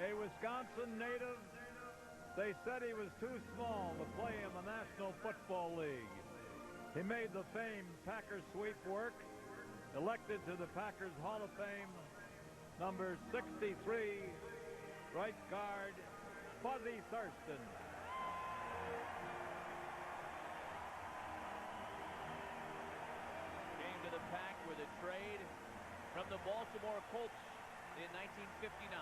A Wisconsin native, they said he was too small to play in the National Football League. He made the famed Packers sweep work. Elected to the Packers Hall of Fame, number 63, right guard, Fuzzy Thurston. Came to the Pack with a trade from the Baltimore Colts in 1959.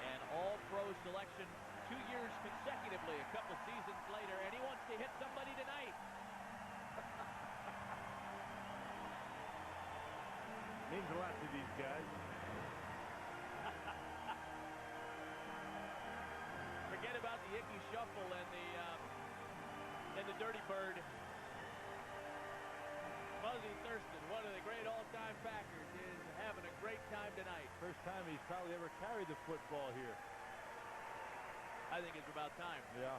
And all-pro selection 2 years consecutively, a couple seasons later, and he wants to hit somebody tonight. Means a lot to these guys. Forget about the Icky Shuffle and the Dirty Bird. Fuzzy Thurston, one of the great all-time Packers, is having a great time tonight. First time he's probably ever carried the football here. I think it's about time. Yeah.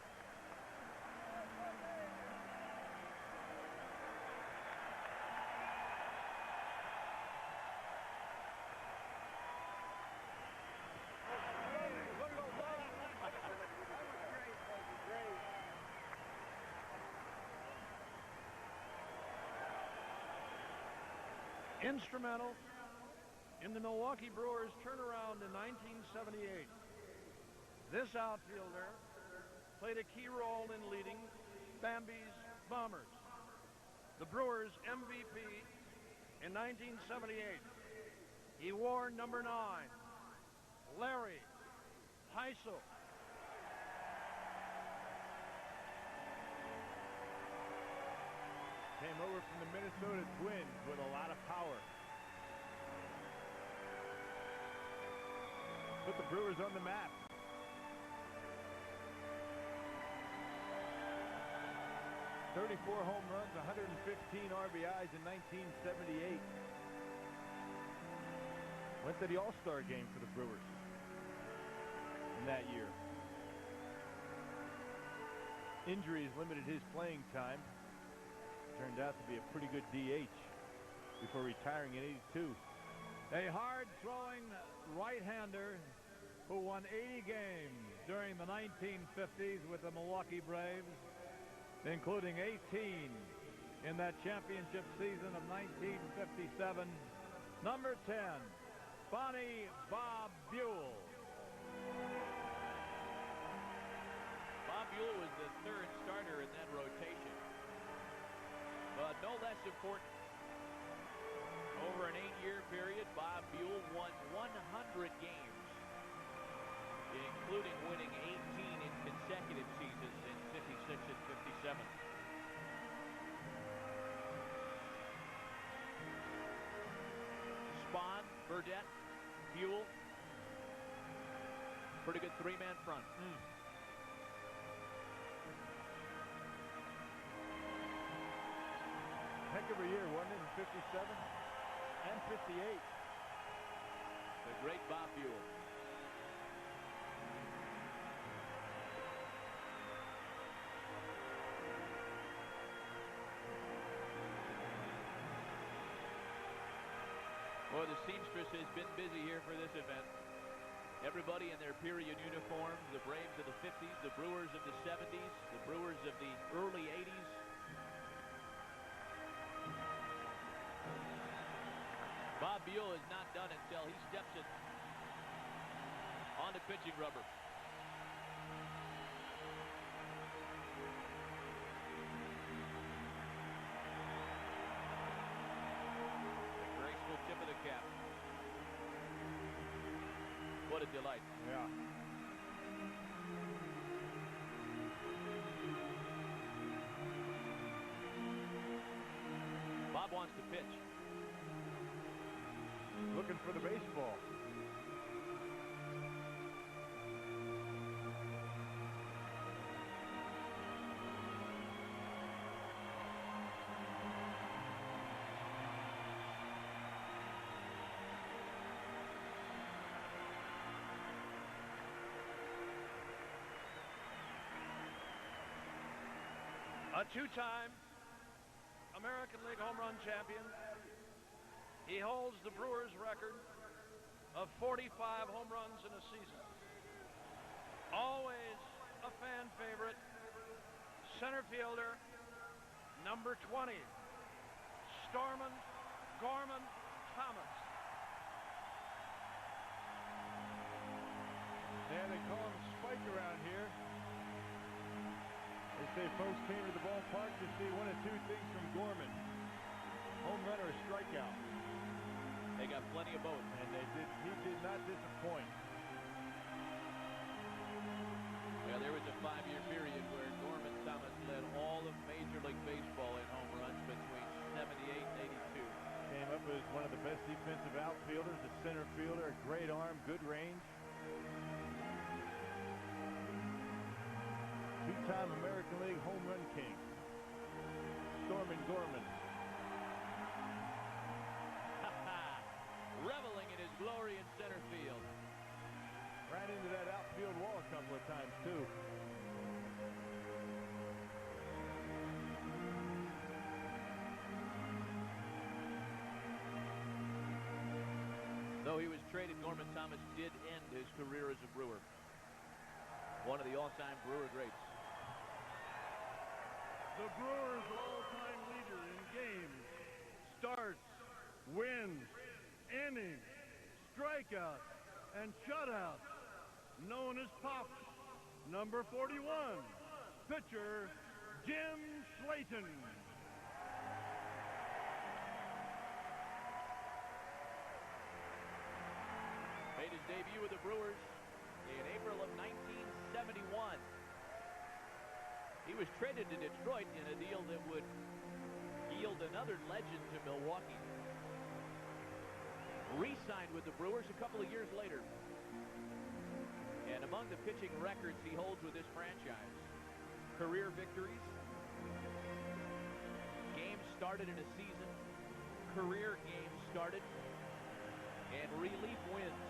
instrumental in the Milwaukee Brewers turnaround in 1978. This outfielder played a key role in leading Bambi's Bombers, the Brewers MVP in 1978. He wore number 9, Larry Heisel. Came over from the Minnesota Twins with a lot of power. Put the Brewers on the map. .34 home runs, 115 RBIs in 1978. Went to the All-Star game for the Brewers in that year. Injuries limited his playing time. Turned out to be a pretty good DH before retiring in '82. A hard-throwing right-hander who won 80 games during the 1950s with the Milwaukee Braves, including 18 in that championship season of 1957. Number 10, Bonnie Bob Buell. Bob Buell was the third starter in that rotation. But no less important, over an 8-year period, Bob Buell won 100 games, including winning 18 in consecutive seasons in 56 and 57. Spahn, Burdette, Buell. Pretty good three-man front. Heck of a year, wasn't it, in 57 and 58. The great Bob Buell. Boy, the seamstress has been busy here for this event. Everybody in their period uniforms, the Braves of the 50s, the Brewers of the 70s, the Brewers of the early 80s. Bob Buell is not done until he steps it on the pitching rubber. The graceful tip of the cap. What a delight. Yeah. Bob wants to pitch. Looking for the baseball. A two-time American League home run champion. He holds the Brewers record of 45 home runs in a season. Always a fan favorite, center fielder, number 20, Gorman Thomas. Yeah, they call him Spike around here. They say folks came to the ballpark to see one of two things from Gorman: home run or a strikeout. They got plenty of both. And he did not disappoint. Well, there was a 5-year period where Gorman Thomas led all of Major League Baseball in home runs between 78 and 82. Came up as one of the best defensive outfielders, a center fielder, a great arm, good range. Two-time American League home run king, Stormin' Gorman. Reveling in his glory in center field. Ran into that outfield wall a couple of times, too. Though he was traded, Gorman Thomas did end his career as a Brewer. One of the all-time Brewer greats. The Brewers' all-time leader in games, starts, wins, innings, strikeouts, and shutouts, known as Pops. Number 41, pitcher Jim Slayton. Made his debut with the Brewers in April of 1971. He was traded to Detroit in a deal that would yield another legend to Milwaukee. Re-signed with the Brewers a couple of years later. And among the pitching records he holds with this franchise, career victories, games started in a season, career games started, and relief wins.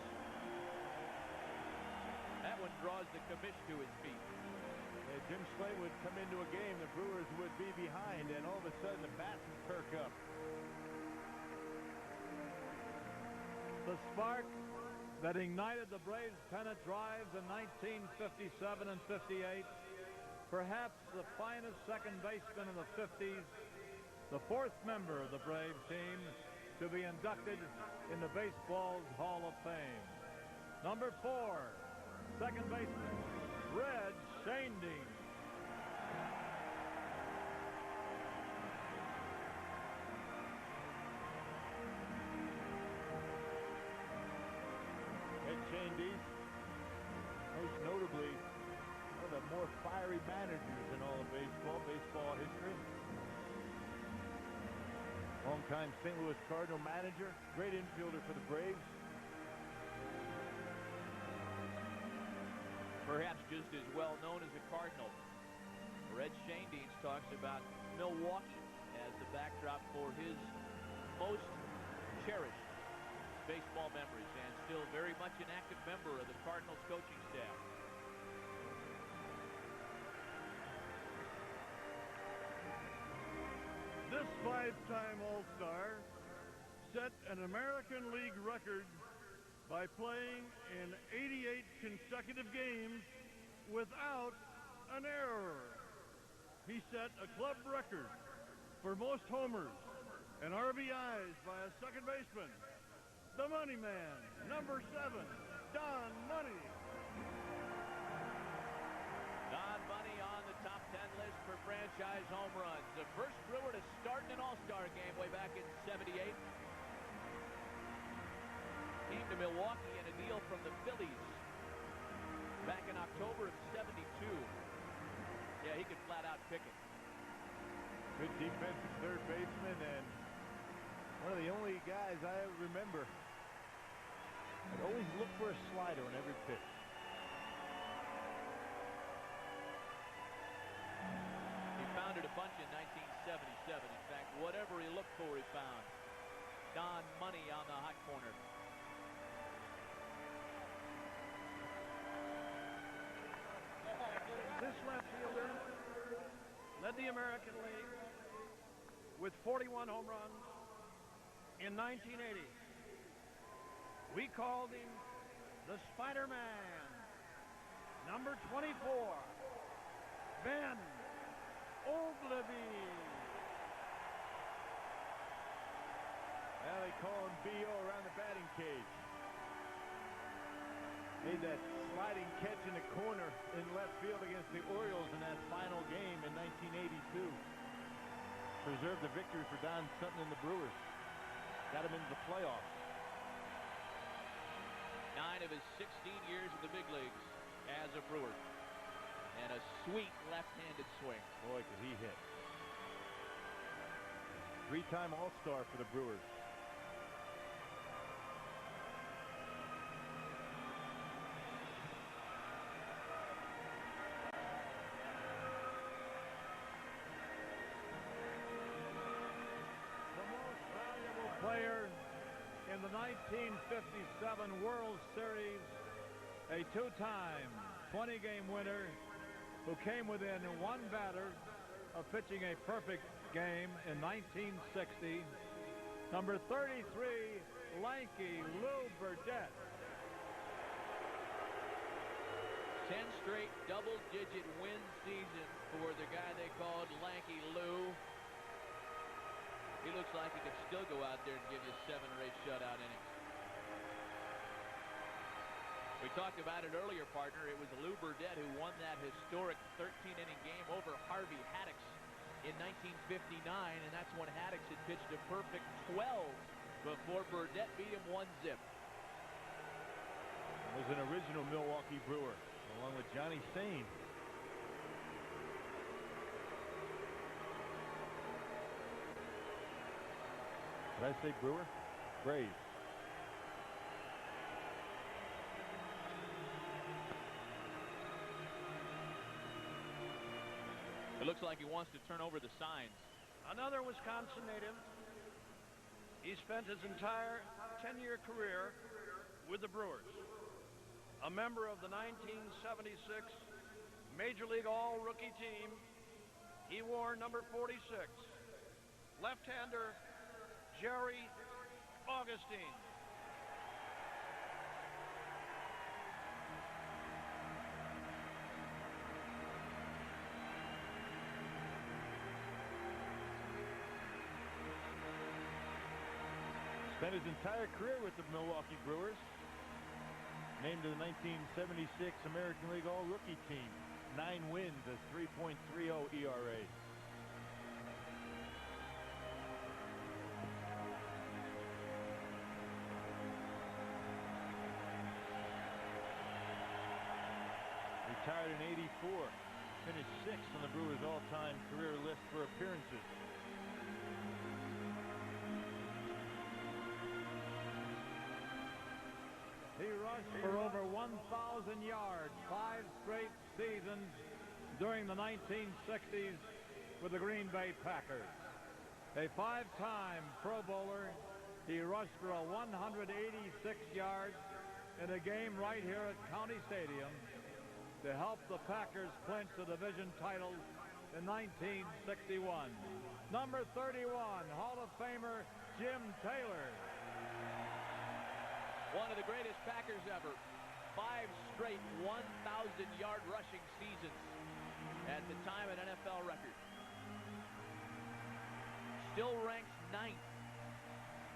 That one draws the commish to his feet. Yeah, Jim Slayton would come into a game, the Brewers would be behind, and all of a sudden the bats would perk up. The spark that ignited the Braves' pennant drives in 1957 and 58. Perhaps the finest second baseman in the 50s. The fourth member of the Braves team to be inducted into baseball's Hall of Fame. Number 4, second baseman, Red Shanding. Shanding, most notably one of the more fiery managers in all of baseball history. Longtime St. Louis Cardinal manager, great infielder for the Braves. Perhaps just as well known as a Cardinal. Red Shanding talks about Milwaukee as the backdrop for his most cherished baseball memories, and still very much an active member of the Cardinals coaching staff. This five-time All-Star set an American League record by playing in 88 consecutive games without an error. He set a club record for most homers and RBIs by a second baseman. The Money Man, number 7, Don Money. Don Money on the top 10 list for franchise home runs. The first Brewer to start in an All-Star game way back in '78. Came to Milwaukee in a deal from the Phillies back in October of '72. Yeah, he could flat out pick it. Good defensive third baseman, and one of the only guys I remember I'd always look for a slider on every pitch. He founded a bunch in 1977. In fact, whatever he looked for, he found. Don Money on the hot corner. This left fielder led the American League with 41 home runs in 1980. We called him the Spider-Man. Number 24, Ben Oglivie. Now they call him B.O. around the batting cage. Made that sliding catch in the corner in left field against the Orioles in that final game in 1982. Preserved the victory for Don Sutton and the Brewers. Got him into the playoffs. 9 of his 16 years in the big leagues as a Brewer. And a sweet left-handed swing. Boy, could he hit. 3-time All-Star for the Brewers. Player in the 1957 World Series, a 2-time 20-game winner who came within one batter of pitching a perfect game in 1960. Number 33, lanky Lou Burdett. 10 straight double-digit win seasons for the guy they called Lanky Lou. He looks like he could still go out there and give you 7 or 8 shutout innings. We talked about it earlier, partner. It was Lou Burdett who won that historic 13-inning game over Harvey Haddix in 1959, and that's when Haddix had pitched a perfect 12 before Burdett beat him 1-0. Was an original Milwaukee Brewer, along with Johnny Sane. Did I say Brewer? Brave. It looks like he wants to turn over the signs. Another Wisconsin native. He spent his entire 10-year career with the Brewers. A member of the 1976 Major League All-Rookie team. He wore number 46. Left-hander Jerry Augustine. Spent his entire career with the Milwaukee Brewers. Named to the 1976 American League All-Rookie team. 9 wins, a 3.30 ERA. Retired in '84. Finished 6th on the Brewers' all-time career list for appearances. He rushed for over 1,000 yards, 5 straight seasons during the 1960s with the Green Bay Packers. A 5-time Pro Bowler, he rushed for a 186 yards in a game right here at County Stadium to help the Packers clinch the division title in 1961. Number 31, Hall of Famer Jim Taylor. One of the greatest Packers ever. 5 straight 1,000-yard rushing seasons. At the time, an NFL record. Still ranks 9th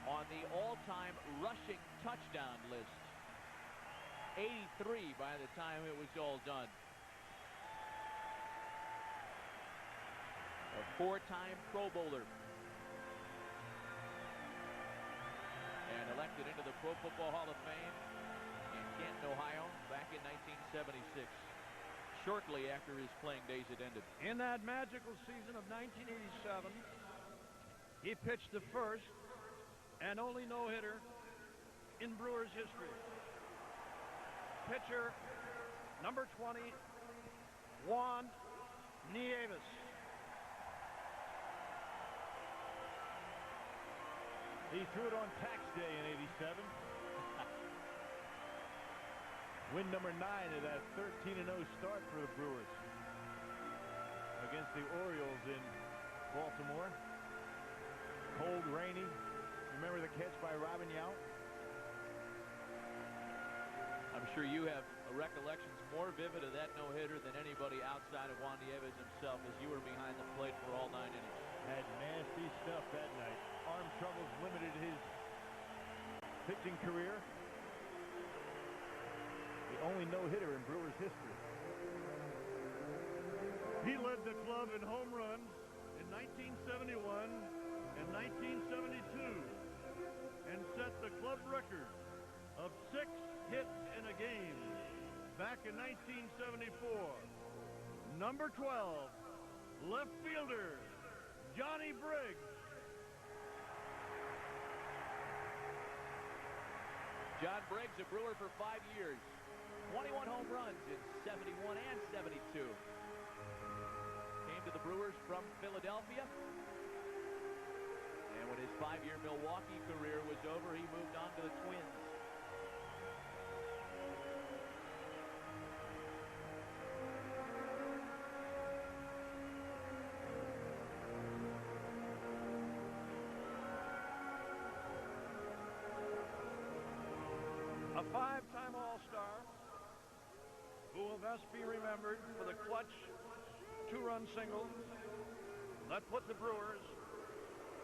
on the all-time rushing touchdown list. 83 by the time it was all done. A 4-time Pro Bowler. And elected into the Pro Football Hall of Fame in Canton, Ohio, back in 1976, shortly after his playing days had ended. In that magical season of 1987, he pitched the first and only no-hitter in Brewers history. Pitcher number 20, Juan Nieves. He threw it on tax day in '87. Win number 9 of that 13-0 start for the Brewers against the Orioles in Baltimore. Cold, rainy. Remember the catch by Robin Yount? I'm sure you have recollections more vivid of that no-hitter than anybody outside of Juan Nieves himself, as you were behind the plate for all 9 innings. Had nasty stuff that night. Arm troubles limited his pitching career. The only no-hitter in Brewers history. He led the club in home runs in 1971 and 1972 and set the club record of 6 hits in a game back in 1974. Number 12, left fielder Johnny Briggs. John Briggs, a Brewer for 5 years. 21 home runs in 71 and 72. Came to the Brewers from Philadelphia. And when his 5-year Milwaukee career was over, he moved on to the Twins. A 5-time All-Star who will best be remembered for the clutch 2-run single that put the Brewers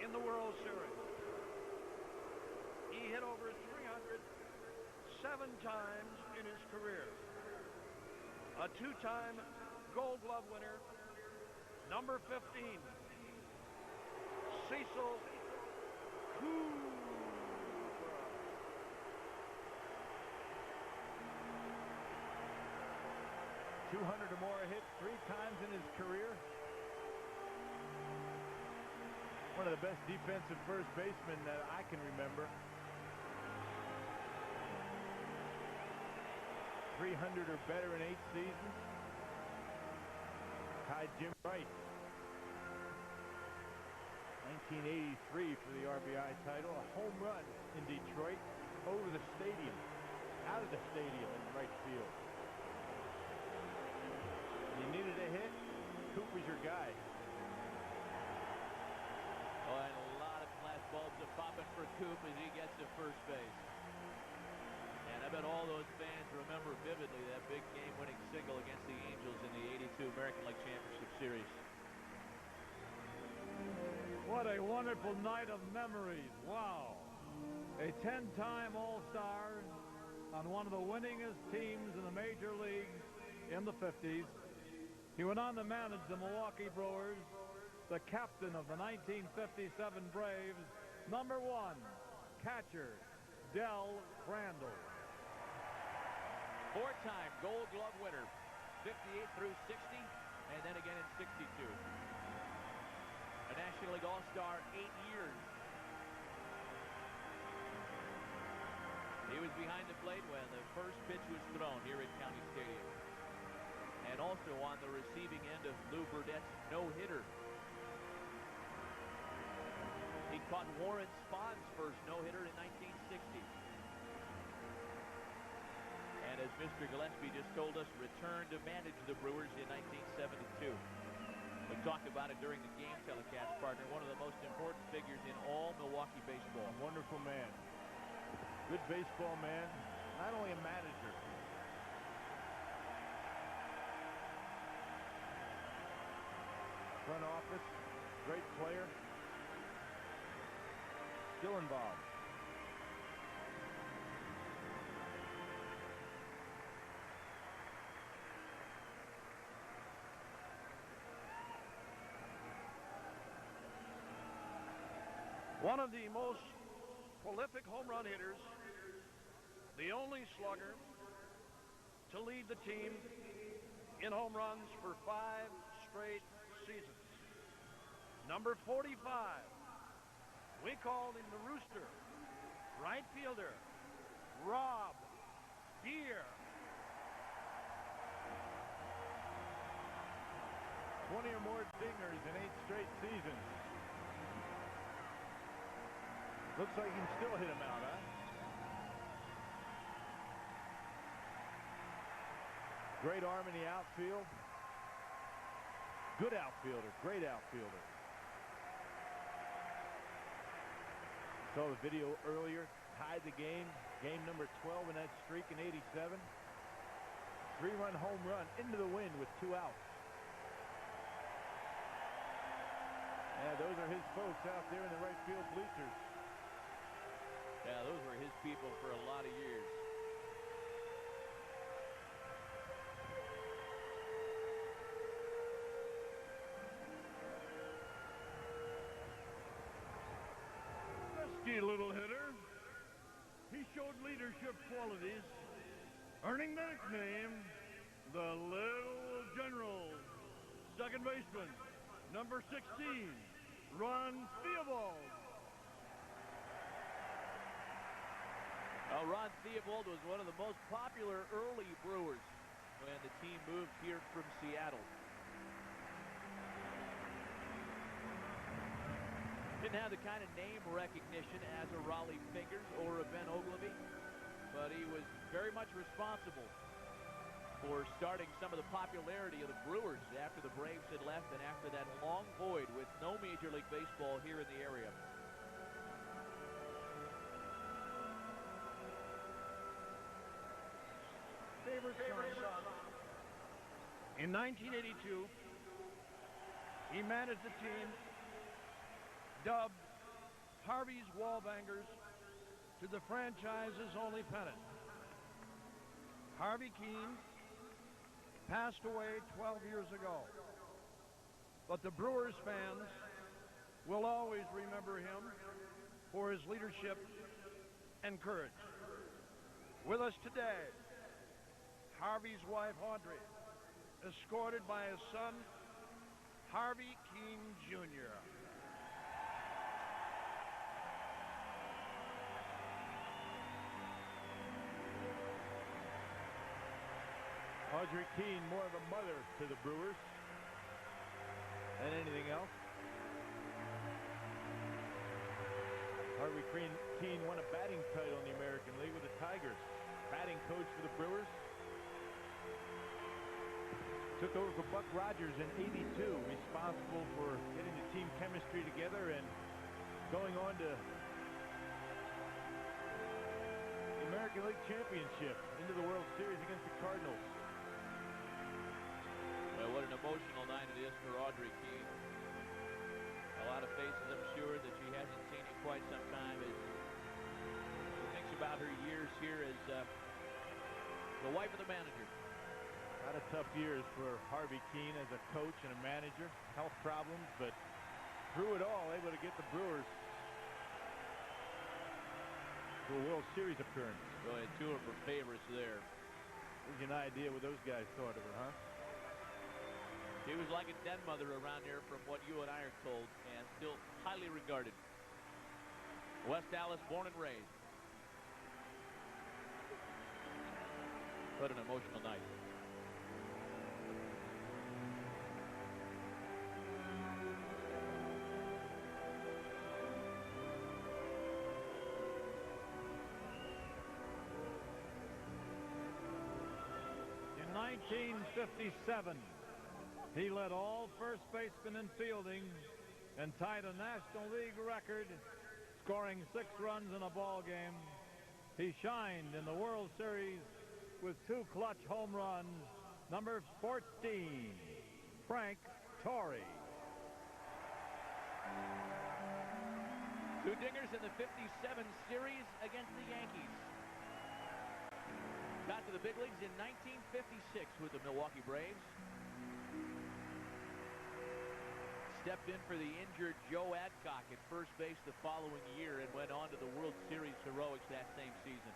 in the World Series. He hit over 300 7 times in his career. A 2-time Gold Glove winner, number 15, Cecil Cooper. 200 or more hits 3 times in his career. One of the best defensive first basemen that I can remember. 300 or better in 8 seasons. Tied Jim Wright. 1983 for the RBI title. A home run in Detroit over the stadium. Out of the stadium in right field. You needed a hit, Coop was your guy. Oh, and a lot of glass bulbs are popping for Coop as he gets to first base. And I bet all those fans remember vividly that big game-winning single against the Angels in the '82 American League Championship Series. What a wonderful night of memories. Wow. A 10-time All-Star on one of the winningest teams in the major leagues in the 50s. He went on to manage the Milwaukee Brewers, the captain of the 1957 Braves, number 1, catcher, Del Crandall. 4-time Gold Glove winner, 58 through 60, and then again in 62. A National League All-Star 8 years. He was behind the plate when the first pitch was thrown here at County Stadium. And also on the receiving end of Lou Burdett's no-hitter. He caught Warren Spahn's first no-hitter in 1960. And as Mr. Gillespie just told us, returned to manage the Brewers in 1972. We talked about it during the game telecast, partner. One of the most important figures in all Milwaukee baseball. Wonderful man. Good baseball man. Not only a manager. Front office, great player, still involved. One of the most prolific home run hitters, the only slugger to lead the team in home runs for 5 straight seasons. Number 45, we called him the Rooster, right fielder, Rob Deere. 20 or more dingers in 8 straight seasons. Looks like he can still hit him out, huh? Great arm in the outfield. Good outfielder, great outfielder. Saw the video earlier, tied the game number 12 in that streak in '87. 3-run home run into the wind with 2 outs. Yeah, those are his folks out there in the right field bleachers. Yeah, those were his people for a lot of years. Pesky little hitter. He showed leadership qualities, earning the nickname the Little General. Second baseman, number 16, Ron Theobald. Ron Theobald was one of the most popular early Brewers when the team moved here from Seattle. Didn't have the kind of name recognition as a Raleigh Fingers or a Ben Oglivie, but he was very much responsible for starting some of the popularity of the Brewers after the Braves had left and after that long void with no Major League Baseball here in the area. Favorite son. In 1982, he managed the team dubbed Harvey's Wallbangers to the franchise's only pennant. Harvey Keene passed away 12 years ago, but the Brewers fans will always remember him for his leadership and courage. With us today, Harvey's wife, Audrey, escorted by his son, Harvey Keene Jr. Audrey Keene, more of a mother to the Brewers than anything else. Harvey Keene won a batting title in the American League with the Tigers. Batting coach for the Brewers. Took over for Buck Rogers in '82, responsible for getting the team chemistry together and going on to the American League Championship into the World Series against the Cardinals. Well, what an emotional night it is for Audrey Keene. A lot of faces, I'm sure, that she hasn't seen in quite some time as she thinks about her years here as the wife of the manager. A lot of tough years for Harvey Keene as a coach and a manager. Health problems, but through it all, able to get the Brewers to a World Series appearance. Go ahead, two of her favorites there. Gives you an idea what those guys thought of her, huh? She was like a den mother around here from what you and I are told, and still highly regarded. West Dallas, born and raised. What an emotional night. In 1957, he led all first basemen in fielding and tied a National League record, scoring 6 runs in a ball game. He shined in the World Series with 2 clutch home runs. Number 14, Frank Torrey. 2 dingers in the '57 series against the Yankees. Got to the big leagues in 1956 with the Milwaukee Braves. Stepped in for the injured Joe Adcock at first base the following year and went on to the World Series heroics that same season.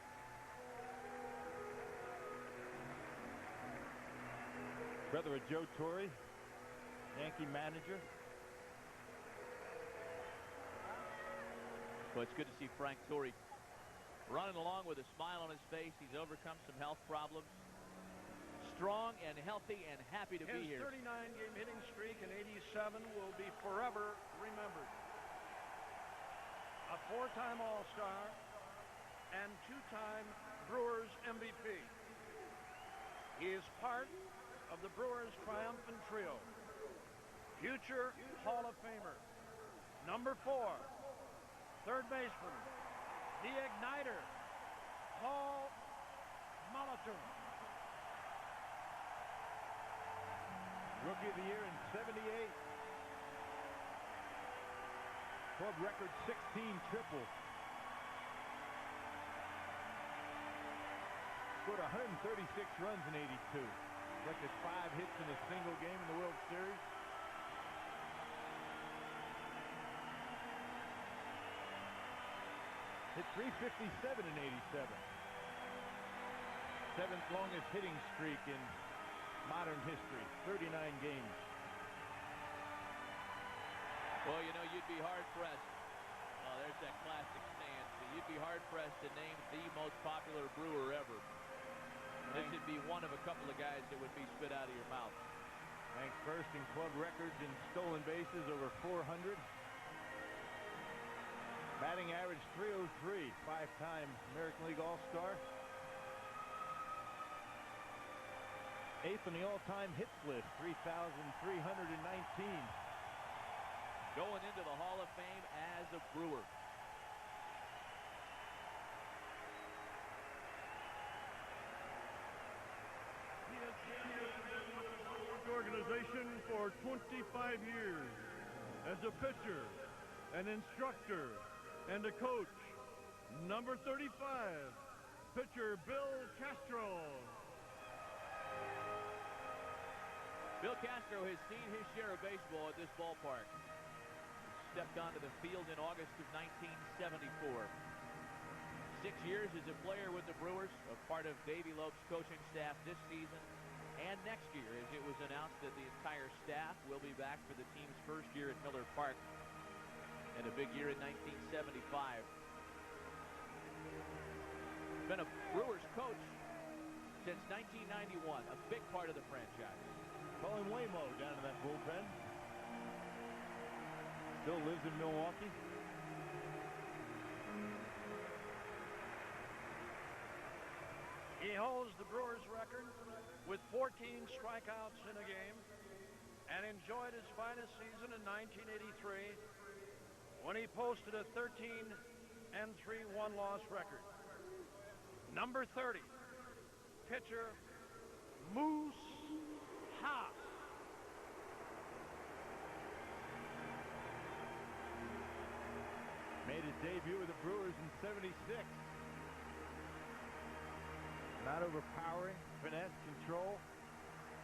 Brother of Joe Torre, Yankee manager. Well, it's good to see Frank Torrey running along with a smile on his face. He's overcome some health problems. Strong and healthy and happy to be here. His 39-game hitting streak in '87 will be forever remembered. A 4-time All-Star and 2-time Brewers MVP. He is part of the Brewers triumphant trio. Future Hall of Famer. Number 4, third baseman, the Igniter, Paul Molitor. Rookie of the Year in '78. Club record 16 triples. Scored 136 runs in '82. Collected 5 hits in a single game in the World Series. Hit .357 in '87. 7th longest hitting streak in modern history, 39 games. Well, you know, you'd be hard-pressed. Oh, there's that classic stance. You'd be hard-pressed to name the most popular Brewer ever. This would be one of a couple of guys that would be spit out of your mouth. Ranked first in club records in stolen bases, over 400. Batting average .303, 5-time American League All-Star. 8th on the all-time hits list, 3,319. Going into the Hall of Fame as a Brewer. Organization for 25 years as a pitcher, an instructor, And to coach, number 35, pitcher Bill Castro. Bill Castro has seen his share of baseball at this ballpark. Stepped onto the field in August of 1974. 6 years as a player with the Brewers, a part of Davey Lope's coaching staff this season and next year, as it was announced that the entire staff will be back for the team's first year at Miller Park, and a big year in 1975. Been a Brewers coach since 1991, a big part of the franchise. Calling Waymo down to that bullpen. Still lives in Milwaukee. He holds the Brewers record with 14 strikeouts in a game and enjoyed his finest season in 1983 when he posted a 13-3 one-loss record. Number 30, pitcher Moose Haas. Made his debut with the Brewers in '76. Not overpowering, finesse, control,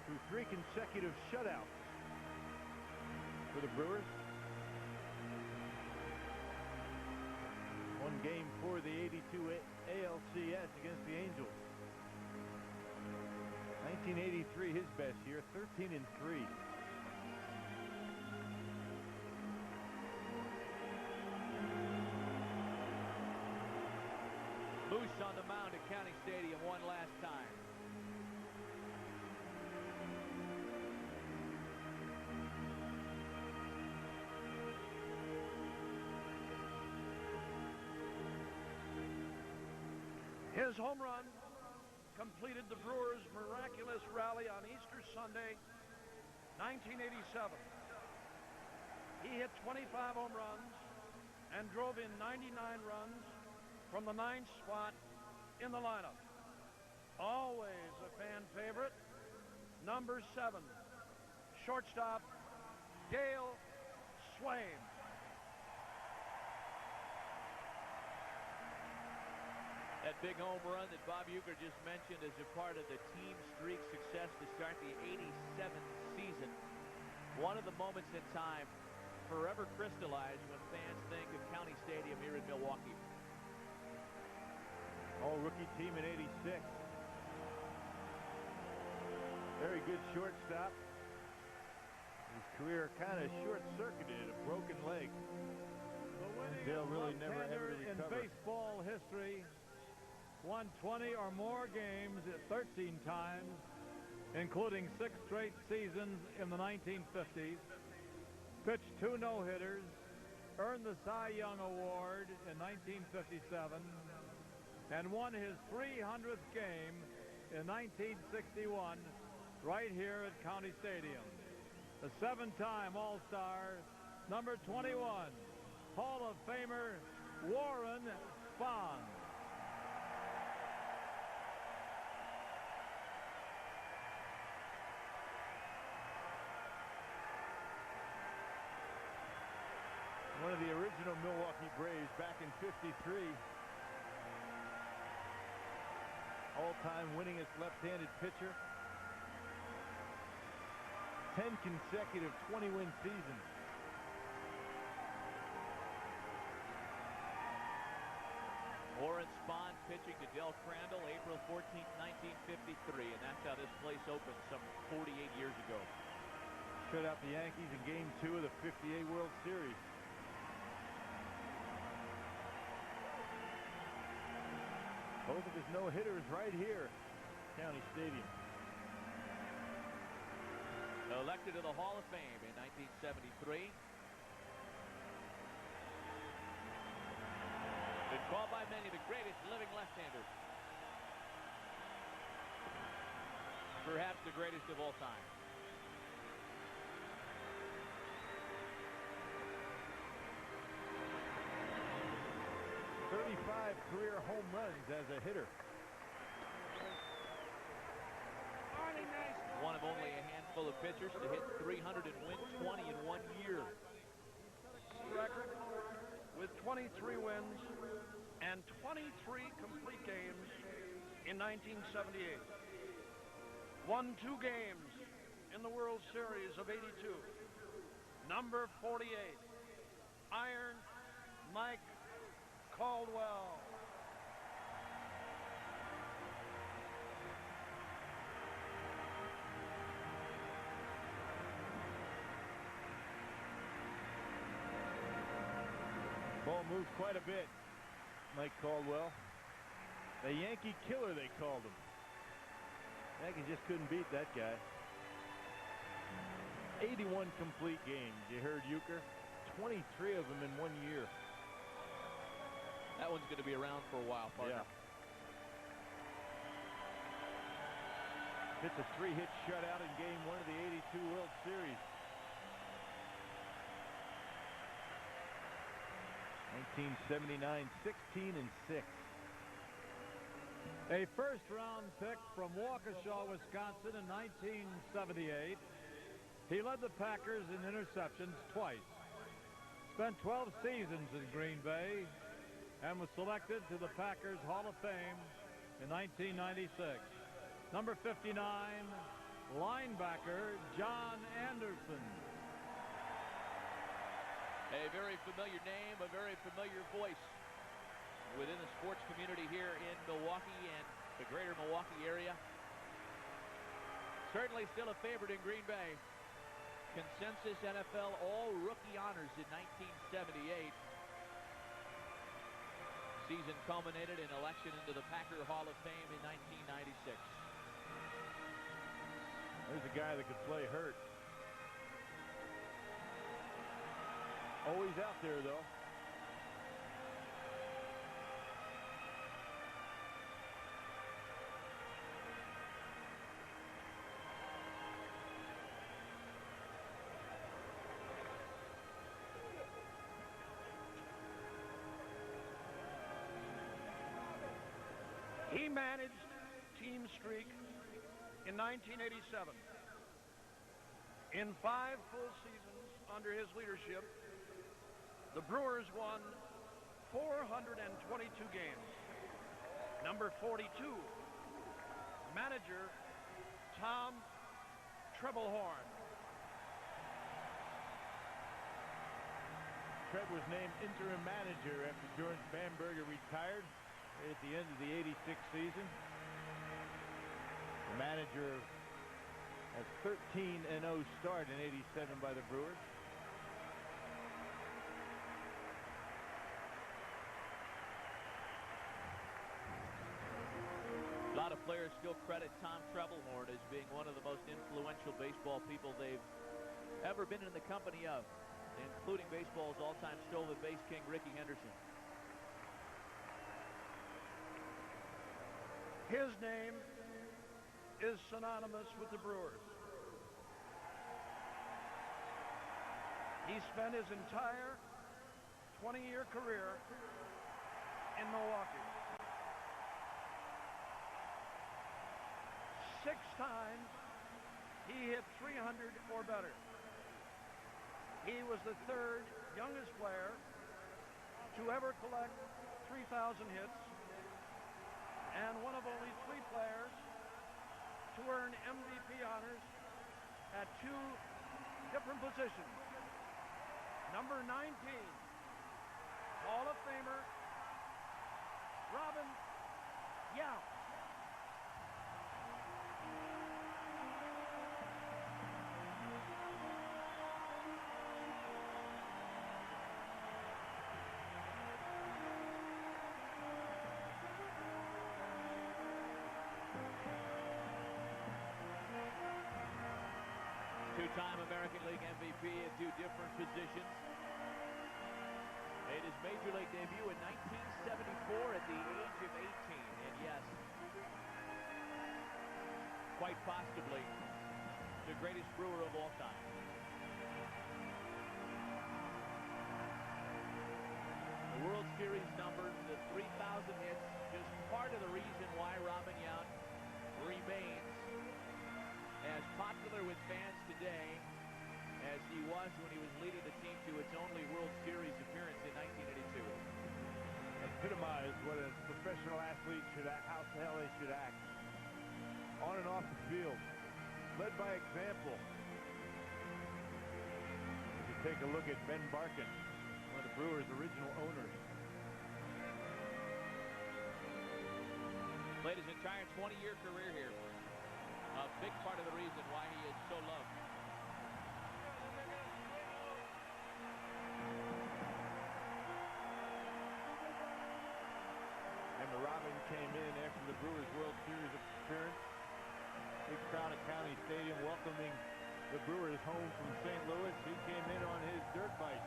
through 3 consecutive shutouts for the Brewers. One game for the '82 ALCS against the Angels. 1983, his best year, 13-3. Moose on the mound at County Stadium one last time. His home run completed the Brewers' miraculous rally on Easter Sunday, 1987. He hit 25 home runs and drove in 99 runs from the 9th spot in the lineup. Always a fan favorite, number 7, shortstop Dale Swain. That big home run that Bob Uecker just mentioned is a part of the team streak success to start the '87 season. One of the moments in time forever crystallized when fans think of County Stadium here in Milwaukee. All-rookie team in '86. Very good shortstop. His career kind of short-circuited, a broken leg. Dale really never ever in recovered. baseball history, won 20 or more games at 13 times, including 6 straight seasons in the 1950s. Pitched 2 no-hitters, earned the Cy Young Award in 1957, and won his 300th game in 1961 right here at County Stadium. A 7-time All-Star, number 21, Hall of Famer Warren Spahn. One of the original Milwaukee Braves back in '53. All-time winningest left-handed pitcher. 10 consecutive 20-win seasons. Warren Spahn pitching to Del Crandall April 14th, 1953, and that's how this place opened some 48 years ago. Shut out the Yankees in Game 2 of the '58 World Series. Both of his no-hitters right here, County Stadium. Elected to the Hall of Fame in 1973. Been called by many the greatest living left-hander. Perhaps the greatest of all time. Career home runs as a hitter. One of only a handful of pitchers to hit 300 and win 20 in 1 year. Record with with 23 wins and 23 complete games in 1978. Won 2 games in the World Series of '82. Number 48, Iron Mike Caldwell. Ball moves quite a bit. Mike Caldwell. The Yankee killer, they called him. Yankees just couldn't beat that guy. 81 complete games. You heard Euchre. 23 of them in 1 year. That one's going to be around for a while, partner. Yeah. It's a 3-hit shutout in Game 1 of the '82 World Series. 1979, 16-6. A first-round pick from Waukesha, Wisconsin in 1978. He led the Packers in interceptions twice. Spent 12 seasons in Green Bay and was selected to the Packers Hall of Fame in 1996. Number 59, linebacker John Anderson. A very familiar name, a very familiar voice within the sports community here in Milwaukee and the greater Milwaukee area. Certainly still a favorite in Green Bay. Consensus NFL All-Rookie honors in 1978. Season culminated in election into the Packer Hall of Fame in 1996. There's a guy that could play hurt. Always out there, though. He managed team streak in 1987. In 5 full seasons under his leadership, the Brewers won 422 games. Number 42, manager Tom Treblehorn. Trev was named interim manager after George Bamberger retired at the end of the '86 season. The manager of a 13-0 start in '87 by the Brewers. A lot of players still credit Tom Treblehorn as being one of the most influential baseball people they've ever been in the company of, including baseball's all-time stolen base king, Rickey Henderson. His name is synonymous with the Brewers. He spent his entire 20-year career in Milwaukee. 6 times he hit 300 or better. He was the 3rd youngest player to ever collect 3,000 hits and one of only 3 players to earn MVP honors at 2 different positions. Number 19, Hall of Famer Robin Yount. Two-time American League MVP at 2 different positions. Made his Major League debut in 1974 at the age of 18. And yes, quite possibly the greatest Brewer of all time. The World Series numbers, the 3,000 hits, just part of the reason why Robin Yount remains as popular with fans today as he was was when he was leading the team to its only World Series appearance in 1982. Epitomized what a professional athlete should act, how the hell they should act. On and off the field. Led by example. If you take a look at Ben Barkin, one of the Brewers' original owners. Played his entire 20-year career here. A big part of the reason why he is so loved. Remember, Robin came in after the Brewers' World Series appearance. Big crowd at County Stadium welcoming the Brewers home from St. Louis. He came in on his dirt bike,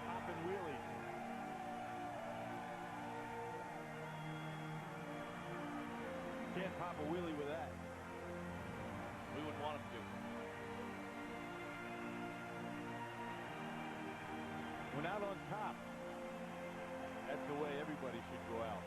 hopping wheelies. Can't pop a wheelie with that. We wouldn't want him to. Went out on top. That's the way everybody should go out.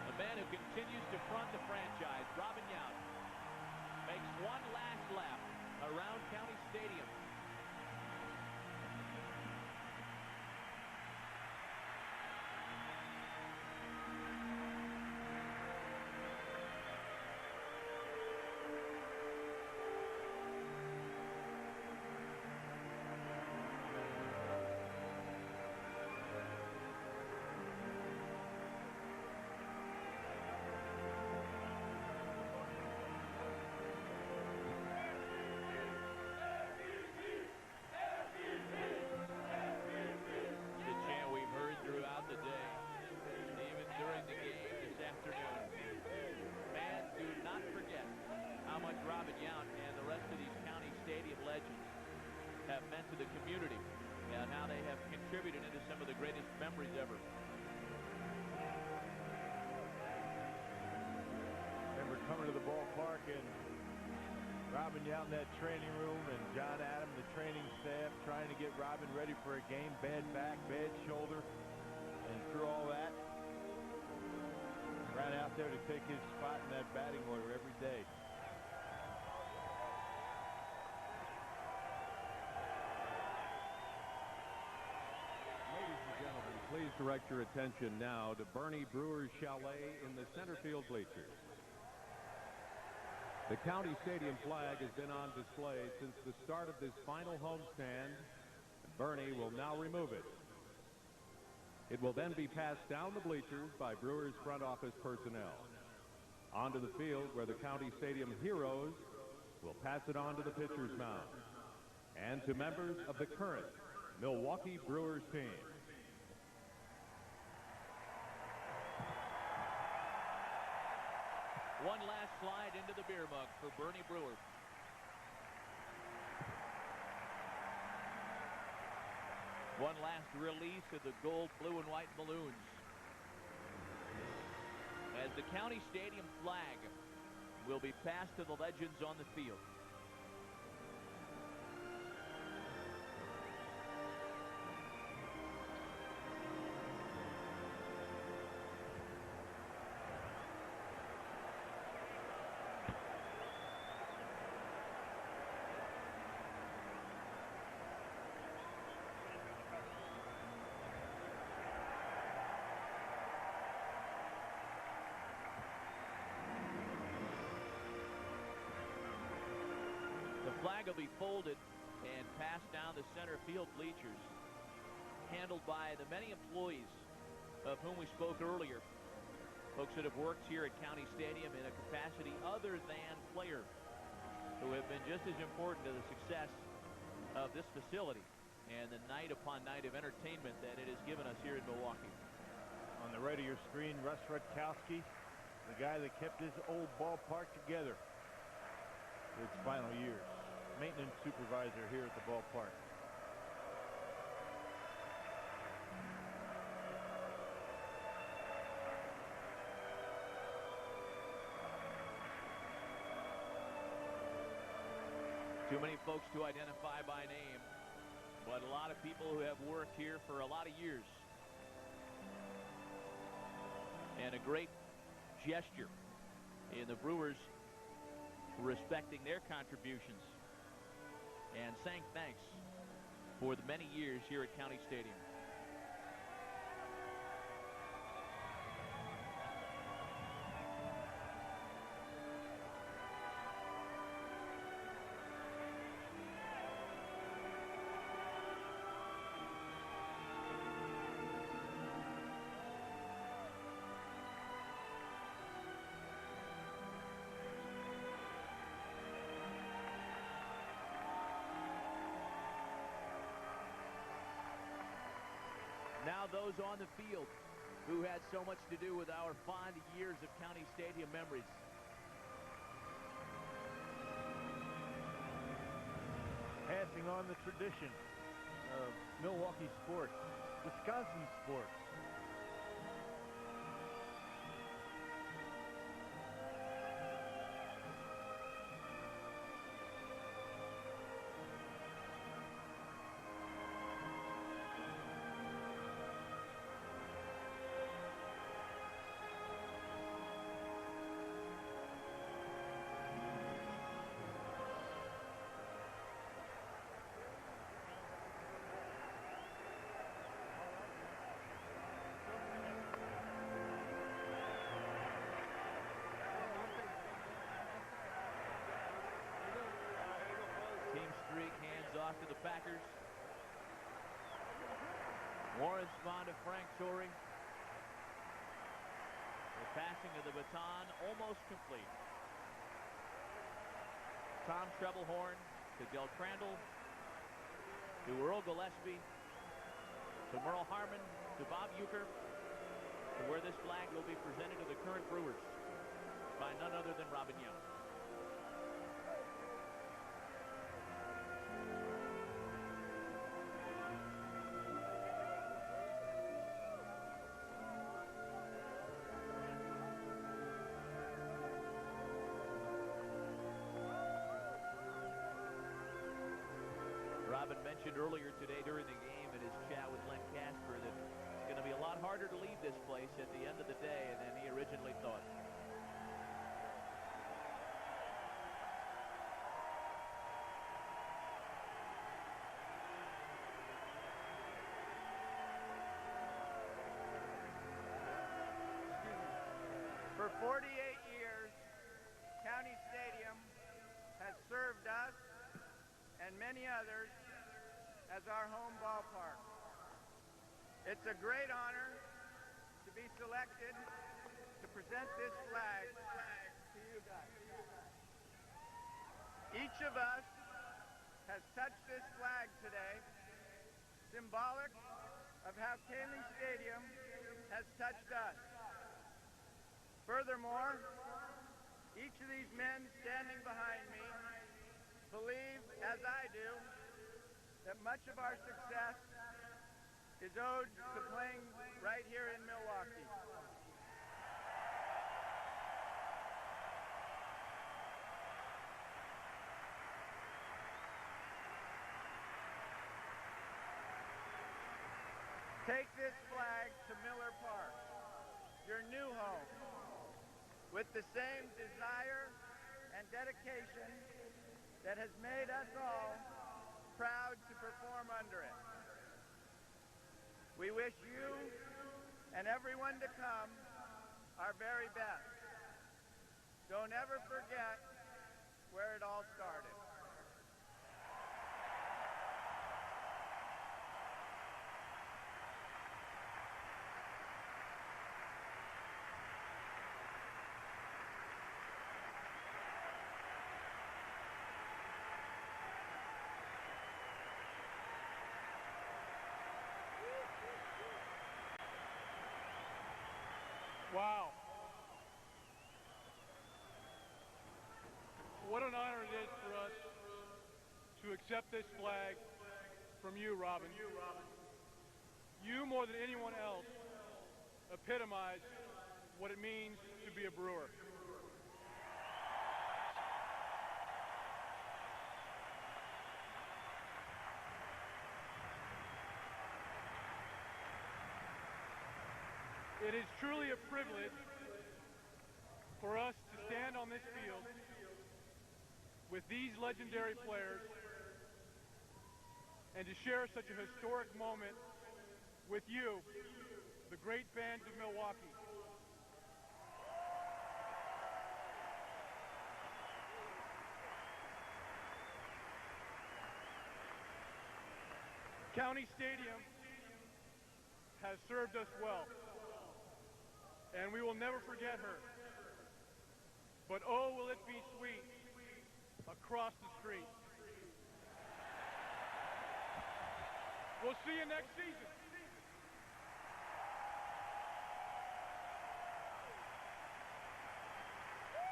The man who continues to front the franchise, Robin Yount, makes one last lap around County Stadium. Robin Yount and the rest of these County Stadium legends have meant to the community and how they have contributed into some of the greatest memories ever. Remember coming to the ballpark and Robin Yount in that training room and John Adam, the training staff, trying to get Robin ready for a game. Bad back, bad shoulder, and through all that, ran out there to take his spot in that batting order every day. Please direct your attention now to Bernie Brewer's Chalet in the center field bleachers. The County Stadium flag has been on display since the start of this final homestand. Bernie will now remove it. It will then be passed down the bleachers by Brewers front office personnel. Onto the field where the County Stadium heroes will pass it on to the pitcher's mound and to members of the current Milwaukee Brewers team. One last slide into the beer mug for Bernie Brewer. One last release of the gold, blue, and white balloons as the County Stadium flag will be passed to the legends on the field. Flag will be folded and passed down the center field bleachers, handled by the many employees of whom we spoke earlier, folks that have worked here at County Stadium in a capacity other than player, who have been just as important to the success of this facility and the night upon night of entertainment that it has given us here in Milwaukee. On the right of your screen, Russ Rutkowski, the guy that kept his old ballpark together for its final years. Maintenance supervisor here at the ballpark. Too many folks to identify by name, but a lot of people who have worked here for a lot of years. And a great gesture in the Brewers respecting their contributions and saying thanks for the many years here at County Stadium. Now those on the field who had so much to do with our fond years of County Stadium memories. Passing on the tradition of Milwaukee sports, Wisconsin sports. Off to the Packers. Warren Spahn to Frank Torrey. The passing of the baton almost complete. Tom Trebelhorn to Del Crandall, to Earl Gillespie, to Merle Harmon, to Bob Euchre, to where this flag will be presented to the current Brewers by none other than Robin Young. Robin mentioned earlier today during the game in his chat with Len Casper that it's going to be a lot harder to leave this place at the end of the day than he originally thought. For 48 years, County Stadium has served us and many others as our home ballpark. It's a great honor to be selected to present this flag to you guys. Each of us has touched this flag today, symbolic of how County Stadium has touched us. Furthermore, each of these men standing behind me believe, as I do, that much of our success is owed to playing right here in Milwaukee. Take this flag to Miller Park, your new home, with the same desire and dedication that has made us all proud to perform under it. We wish you and everyone to come our very best. Don't ever forget where it all started. Wow. What an honor it is for us to accept this flag from you, Robin. You, more than anyone else, epitomize what it means to be a Brewer. It is truly a privilege for us to stand on this field with these legendary players and to share such a historic moment with you, the great fans of Milwaukee. County Stadium has served us well, and we will never forget her. But oh, will it be sweet across the street. We'll see you next season.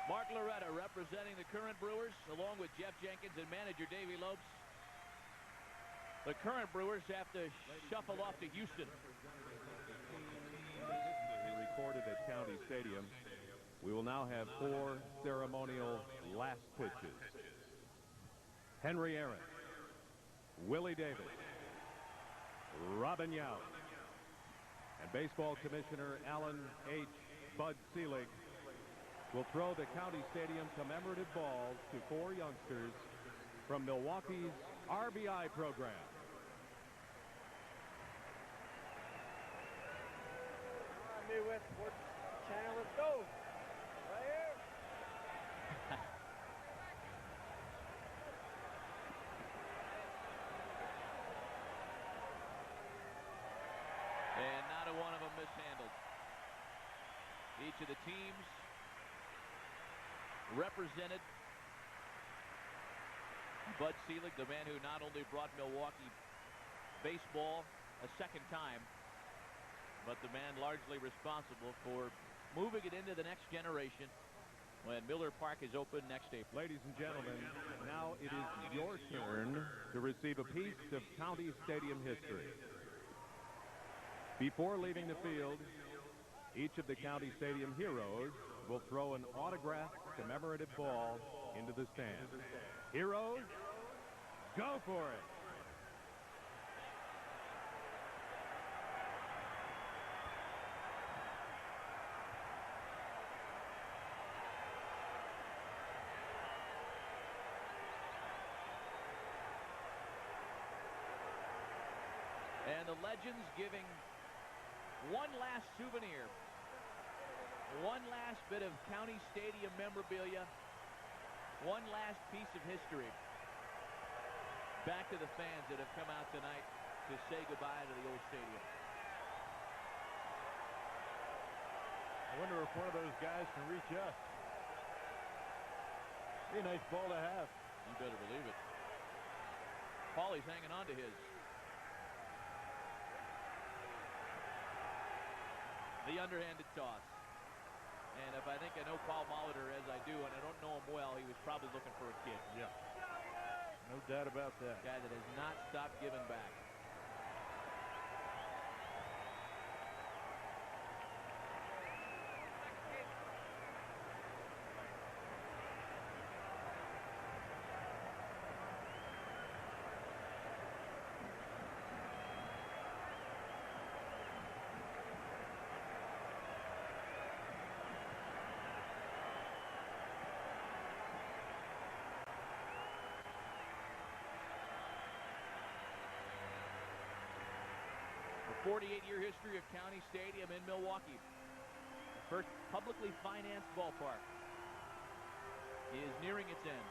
Mark Loretta representing the current Brewers, along with Jeff Jenkins and manager Davey Lopes. The current Brewers have to shuffle off to Houston. Recorded at County Stadium. We will now have 4 ceremonial last pitches. Henry Aaron, Willie Davis, Robin Yount, and Baseball Commissioner Alan H. Bud Selig will throw the County Stadium commemorative balls to 4 youngsters from Milwaukee's RBI program. Me with Sports Channel, let's go. Right here. And not a one of them mishandled. Each of the teams represented. Bud Selig, the man who not only brought Milwaukee baseball a second time, but the man largely responsible for moving it into the next generation when Miller Park is open next April. Ladies and gentlemen, now it is your turn to receive a piece of County Stadium history. Before leaving the field, each of the County Stadium heroes will throw an autographed commemorative ball into the stands. Heroes, go for it. And the legends giving one last souvenir, one last bit of County Stadium memorabilia, one last piece of history back to the fans that have come out tonight to say goodbye to the old stadium. I wonder if one of those guys can reach us. Be a nice ball to have. You better believe it. Paulie's hanging on to his. The underhanded toss. And if I think I know Paul Molitor as I do, and I don't know him well, he was probably looking for a kid. Yeah. No doubt about that. Guy that has not stopped giving back. The 48-year history of County Stadium in Milwaukee. The first publicly financed ballpark is nearing its end.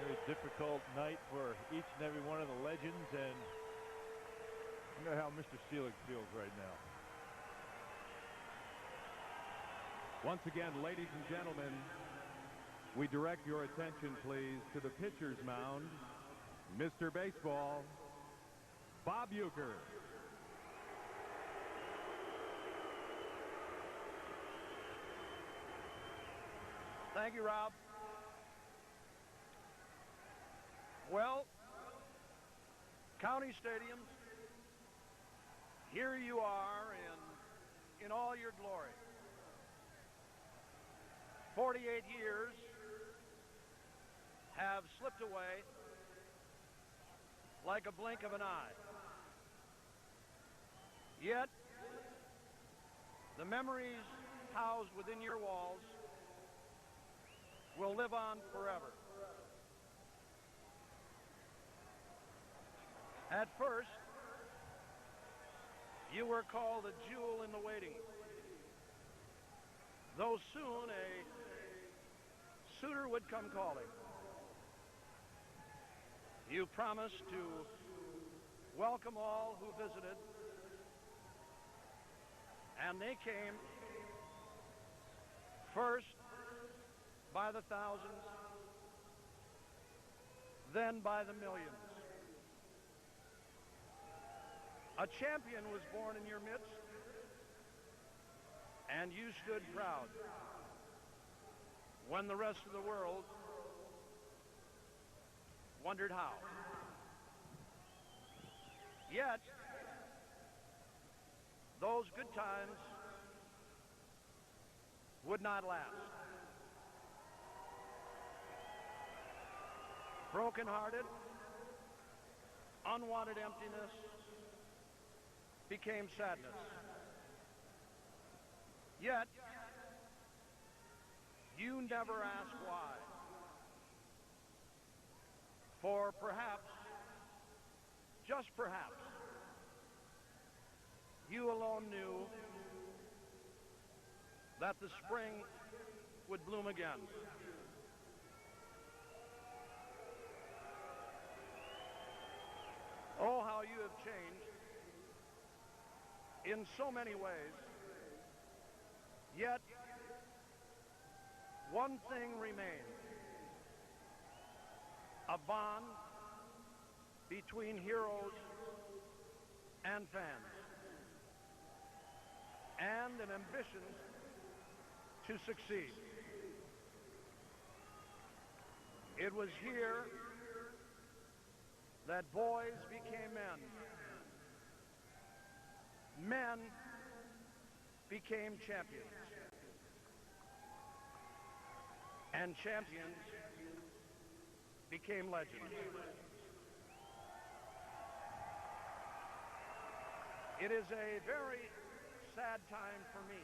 Very difficult night for each and every one of the legends, and I know how Mr. Selig feels right now. Once again, ladies and gentlemen, we direct your attention, please, to the pitcher's mound. Mr. Baseball, Bob Uecker. Thank you, Rob. Well, County Stadium, here you are in all your glory. 48 years have slipped away like a blink of an eye. Yet, The memories housed within your walls will live on forever. At first, you were called a jewel in the waiting, though soon a suitor would come calling. You promised to welcome all who visited, and they came, first by the thousands, then by the millions. A champion was born in your midst, and you stood proud when the rest of the world wondered how. Yet, those good times would not last. Broken-hearted, unwanted emptiness became sadness. Yet, you never asked why. For perhaps, just perhaps, you alone knew that the spring would bloom again. Oh, how you have changed in so many ways. Yet, one thing remains: a bond between heroes and fans, and an ambition to succeed. It was here that boys became men. Men became champions. And champions became legends. It is a very sad time for me,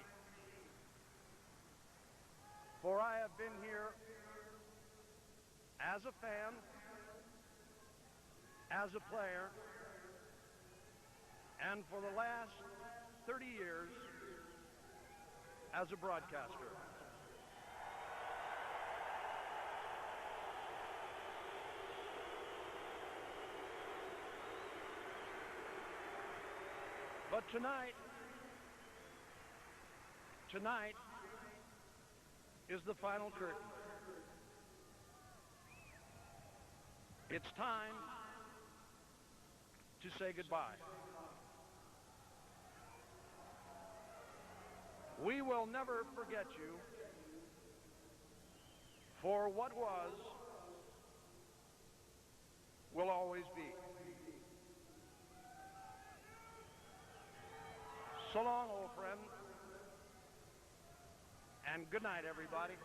for I have been here as a fan, as a player, and for the last 30 years as a broadcaster. But tonight is the final curtain. It's time to say goodbye. We will never forget you, for what was will always be. So long, old friend, and good night, everybody.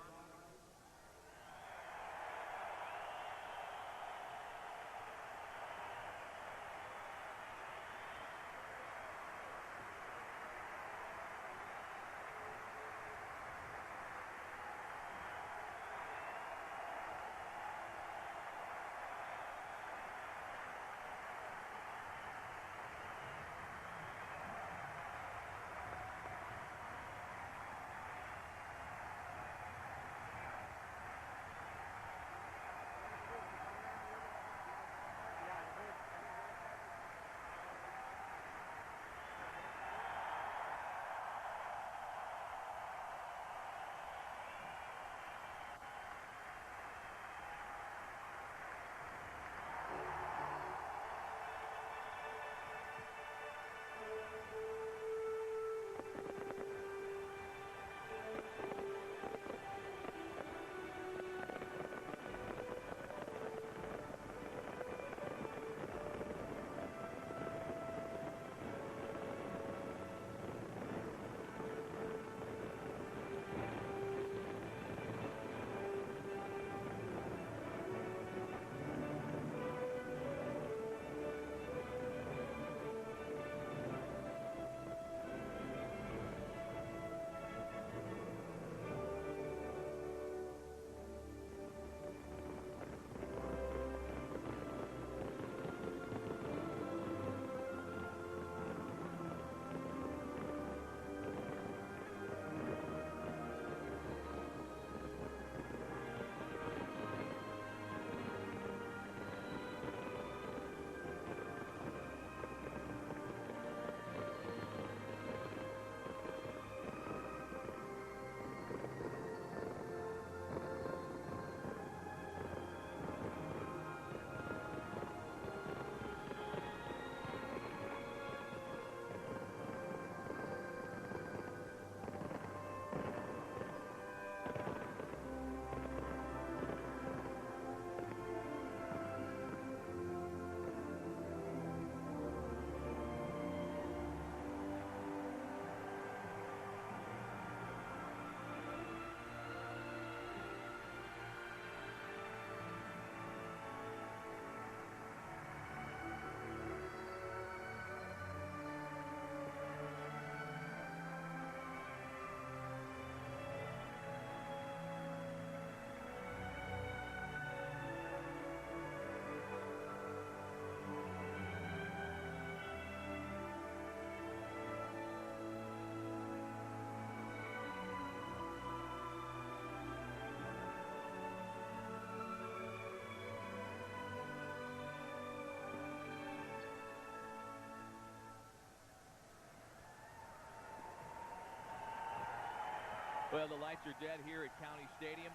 Well, the lights are dead here at County Stadium,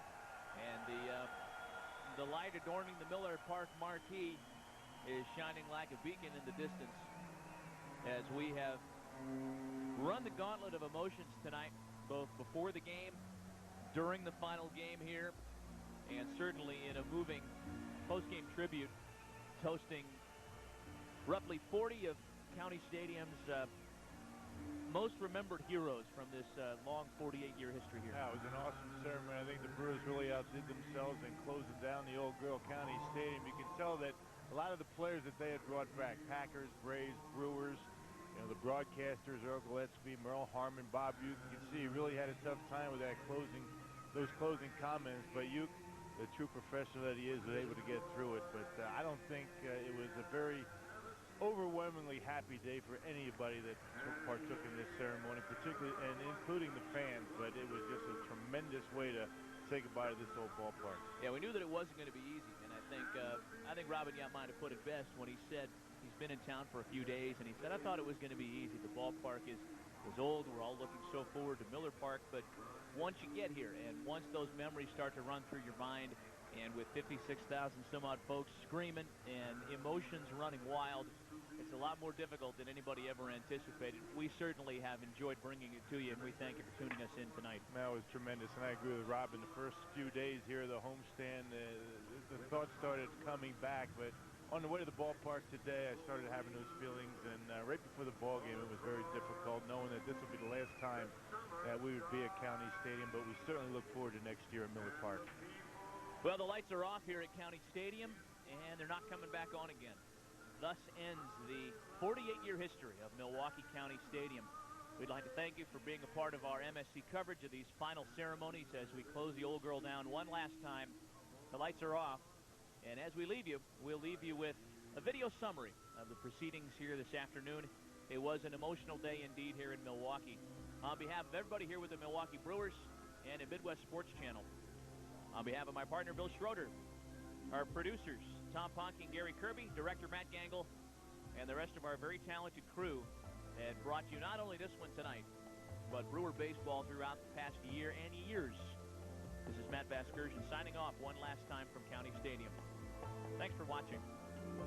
and the light adorning the Miller Park marquee is shining like a beacon in the distance as we have run the gauntlet of emotions tonight, both before the game, during the final game here, and certainly in a moving post-game tribute toasting roughly 40 of County Stadium's most remembered heroes from this long 48-year history here. Yeah, it was an awesome ceremony. I think the Brewers really outdid themselves in closing down the old Girl County Stadium. You can tell that a lot of the players that they had brought back, Packers, Braves, Brewers, you know, the broadcasters, Earl Gillespie, Merle Harmon, Bob Uke, you can see he really had a tough time with those closing comments, but Uke, the true professional that he is, was able to get through it. But I don't think it was a very overwhelmingly happy day for anybody that partook in this ceremony, particularly and including the fans. But it was just a tremendous way to say goodbye to this old ballpark. Yeah, we knew that it wasn't going to be easy, and I think Robin Yount might have put it best when he said he's been in town for a few days, and he said, I thought it was going to be easy. The ballpark is old. We're all looking so forward to Miller Park, but once you get here and once those memories start to run through your mind, and with 56,000 some odd folks screaming and emotions running wild, it's a lot more difficult than anybody ever anticipated. We certainly have enjoyed bringing it to you, and we thank you for tuning us in tonight. That was tremendous, and I agree with Robin. The first few days here, the homestand, the thoughts started coming back, but on the way to the ballpark today, I started having those feelings, and right before the ball game, it was very difficult knowing that this will be the last time that we would be at County Stadium, but we certainly look forward to next year at Miller Park. Well, the lights are off here at County Stadium, and they're not coming back on again. Thus ends the 48-year history of Milwaukee County Stadium. We'd like to thank you for being a part of our MSC coverage of these final ceremonies as we close the old girl down one last time. The lights are off, and as we leave you, we'll leave you with a video summary of the proceedings here this afternoon. It was an emotional day indeed here in Milwaukee. On behalf of everybody here with the Milwaukee Brewers and at Midwest Sports Channel, on behalf of my partner Bill Schroeder, our producers Tom Ponke and Gary Kirby, director Matt Gangle, and the rest of our very talented crew that brought you not only this one tonight, but Brewer baseball throughout the past year and years. This is Matt Vasgersian signing off one last time from County Stadium. Thanks for watching.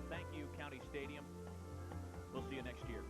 Thank you, County Stadium. We'll see you next year.